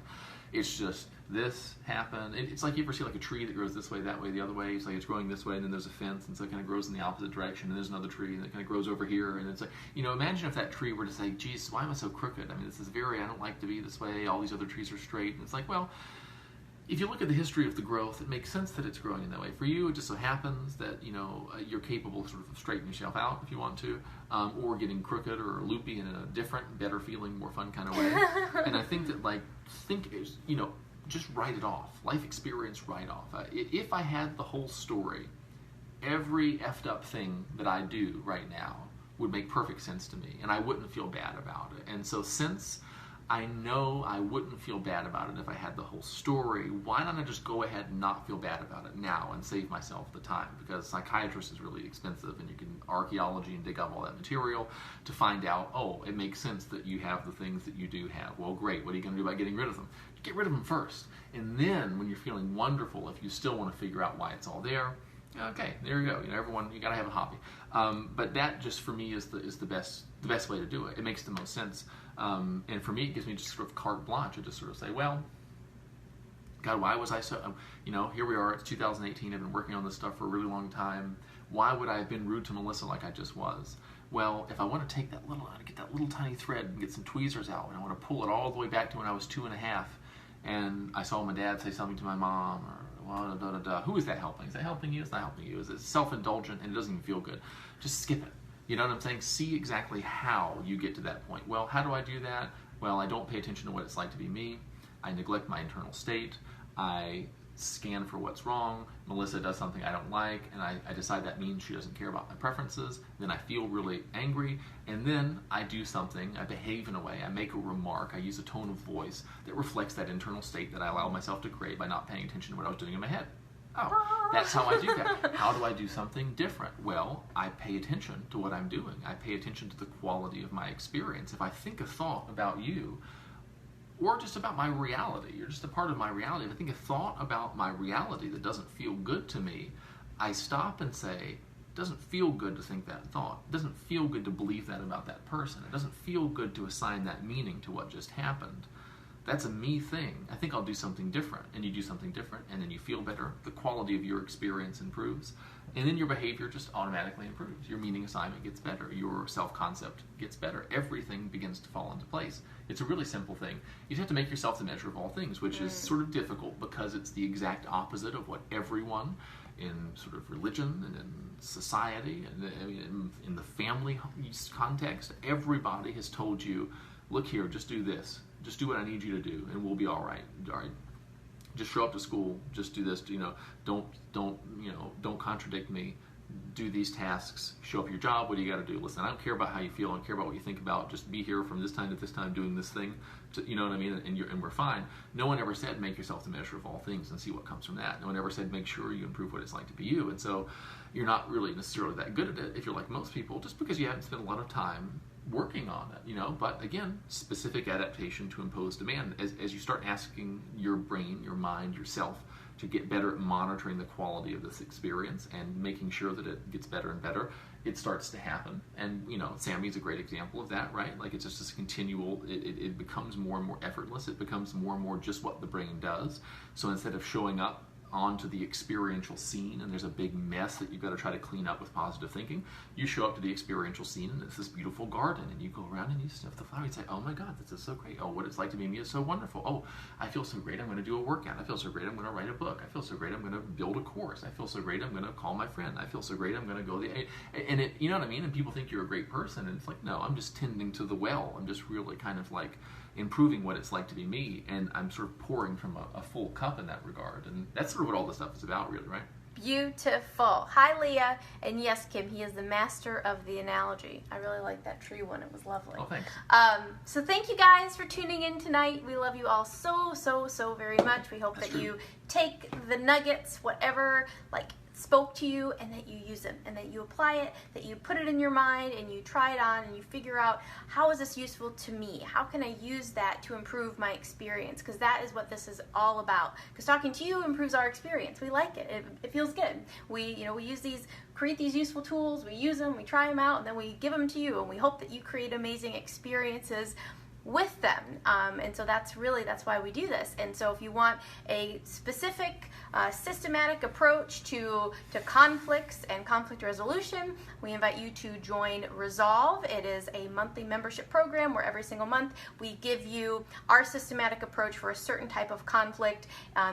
It's just, this happened. It's like you ever see like a tree that grows this way, that way, the other way. It's like it's growing this way, and then there's a fence, and so it kind of grows in the opposite direction, and there's another tree, and it kind of grows over here, and it's like, imagine if that tree were to say, geez, why am I so crooked? This is I don't like to be this way. All these other trees are straight. And it's like, well, if you look at the history of the growth, it makes sense that it's growing in that way. For you, it just so happens that, you're capable of sort of straightening yourself out if you want to, or getting crooked or loopy in a different, better feeling, more fun kind of way. And I think that, just write it off. Life experience, write off. If I had the whole story, every effed up thing that I do right now would make perfect sense to me, and I wouldn't feel bad about it. And so since I know I wouldn't feel bad about it if I had the whole story, why don't I just go ahead and not feel bad about it now and save myself the time? Because psychiatrist is really expensive, and you can archaeology and dig up all that material to find out, oh, it makes sense that you have the things that you do have. Well, great. What are you going to do about getting rid of them? Get rid of them first. And then when you're feeling wonderful, if you still want to figure out why it's all there, okay, there you go. Everyone, you got to have a hobby. But that just for me is the best way to do it. It makes the most sense. And for me, it gives me just sort of carte blanche. I just sort of say, well, God, why was I so, here we are, it's 2018, I've been working on this stuff for a really long time. Why would I have been rude to Melissa like I just was? Well, if I want to take get that little tiny thread and get some tweezers out, and I want to pull it all the way back to when I was 2.5, and I saw my dad say something to my mom, or who is that helping? Is that helping you? It's not helping you. Is it self-indulgent and it doesn't even feel good? Just skip it. You know what I'm saying? See exactly how you get to that point. Well, how do I do that? Well, I don't pay attention to what it's like to be me. I neglect my internal state. I scan for what's wrong. Melissa does something I don't like, and I decide that means she doesn't care about my preferences. Then I feel really angry, and then I do something. I behave in a way. I make a remark. I use a tone of voice that reflects that internal state that I allow myself to create by not paying attention to what I was doing in my head. Oh, that's how I do that. How do I do something different? Well, I pay attention to what I'm doing. I pay attention to the quality of my experience. If I think a thought about you, or just about my reality, you're just a part of my reality. If I think a thought about my reality that doesn't feel good to me, I stop and say, it doesn't feel good to think that thought. It doesn't feel good to believe that about that person. It doesn't feel good to assign that meaning to what just happened. That's a me thing. I think I'll do something different. And you do something different, and then you feel better. The quality of your experience improves. And then your behavior just automatically improves. Your meaning assignment gets better. Your self-concept gets better. Everything begins to fall into place. It's a really simple thing. You just have to make yourself the measure of all things, which is sort of difficult because it's the exact opposite of what everyone in sort of religion and in society and in the family context. Everybody has told you, look here, just do this. Just do what I need you to do, and we'll be all right. All right. Just show up to school. Just do this. Don't contradict me. Do these tasks. Show up at your job. What do you got to do? Listen, I don't care about how you feel. I don't care about what you think about. Just be here from this time to this time doing this thing. You know what I mean? And we're fine. No one ever said make yourself the measure of all things and see what comes from that. No one ever said make sure you improve what it's like to be you. And so you're not really necessarily that good at it if you're like most people, just because you haven't spent a lot of time working on it, but again, specific adaptation to imposed demand. As you start asking your brain, your mind, yourself to get better at monitoring the quality of this experience and making sure that it gets better and better, it starts to happen. And Sammy's a great example of that, right? Like, it's just this continual, it becomes more and more effortless. It becomes more and more just what the brain does. So instead of showing up onto the experiential scene and there's a big mess that you've got to try to clean up with positive thinking, you show up to the experiential scene and it's this beautiful garden, and you go around and you sniff the flower. You say, oh my God, this is so great. Oh, what it's like to be me is so wonderful. Oh, I feel so great, I'm going to do a workout. I feel so great, I'm going to write a book. I feel so great, I'm going to build a course. I feel so great, I'm going to call my friend. I feel so great, I'm going to go and it, you know what I mean? And people think you're a great person, and it's like, no, I'm just tending to the well. I'm just really kind of like improving what it's like to be me, and I'm sort of pouring from a full cup in that regard. And that's sort of what all this stuff is about, really, right? Beautiful. Hi, Leah. And yes, Kim, he is the master of the analogy. I really like that tree one. It was lovely. Oh, thanks. So thank you guys for tuning in tonight. We love you all so, so, so very much. We hope that you take the nuggets, whatever, spoke to you, and that you use them, and that you apply it, that you put it in your mind, and you try it on, and you figure out, how is this useful to me? How can I use that to improve my experience? Because that is what this is all about. Because talking to you improves our experience. We like it. It feels good. We use these, create these useful tools, we use them, we try them out, and then we give them to you, and we hope that you create amazing experiences with them. And so that's why we do this. And so if you want a specific systematic approach to conflicts and conflict resolution, we invite you to join Resolve. It is a monthly membership program where every single month we give you our systematic approach for a certain type of conflict.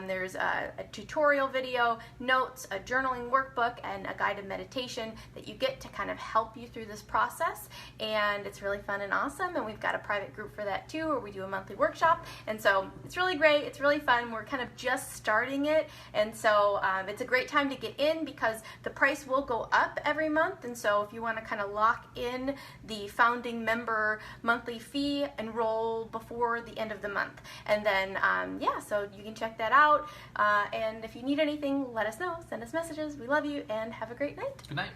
There's a tutorial video, notes, a journaling workbook, and a guided meditation that you get to kind of help you through this process. And it's really fun and awesome. And we've got a private group for that too, where we do a monthly workshop. And so it's really great. It's really fun. We're kind of just starting it. And so it's a great time to get in, because the price will go up every month. And so if you want to kind of lock in the founding member monthly fee, enroll before the end of the month. And then, so you can check that out. And if you need anything, let us know. Send us messages. We love you, and have a great night. Good night.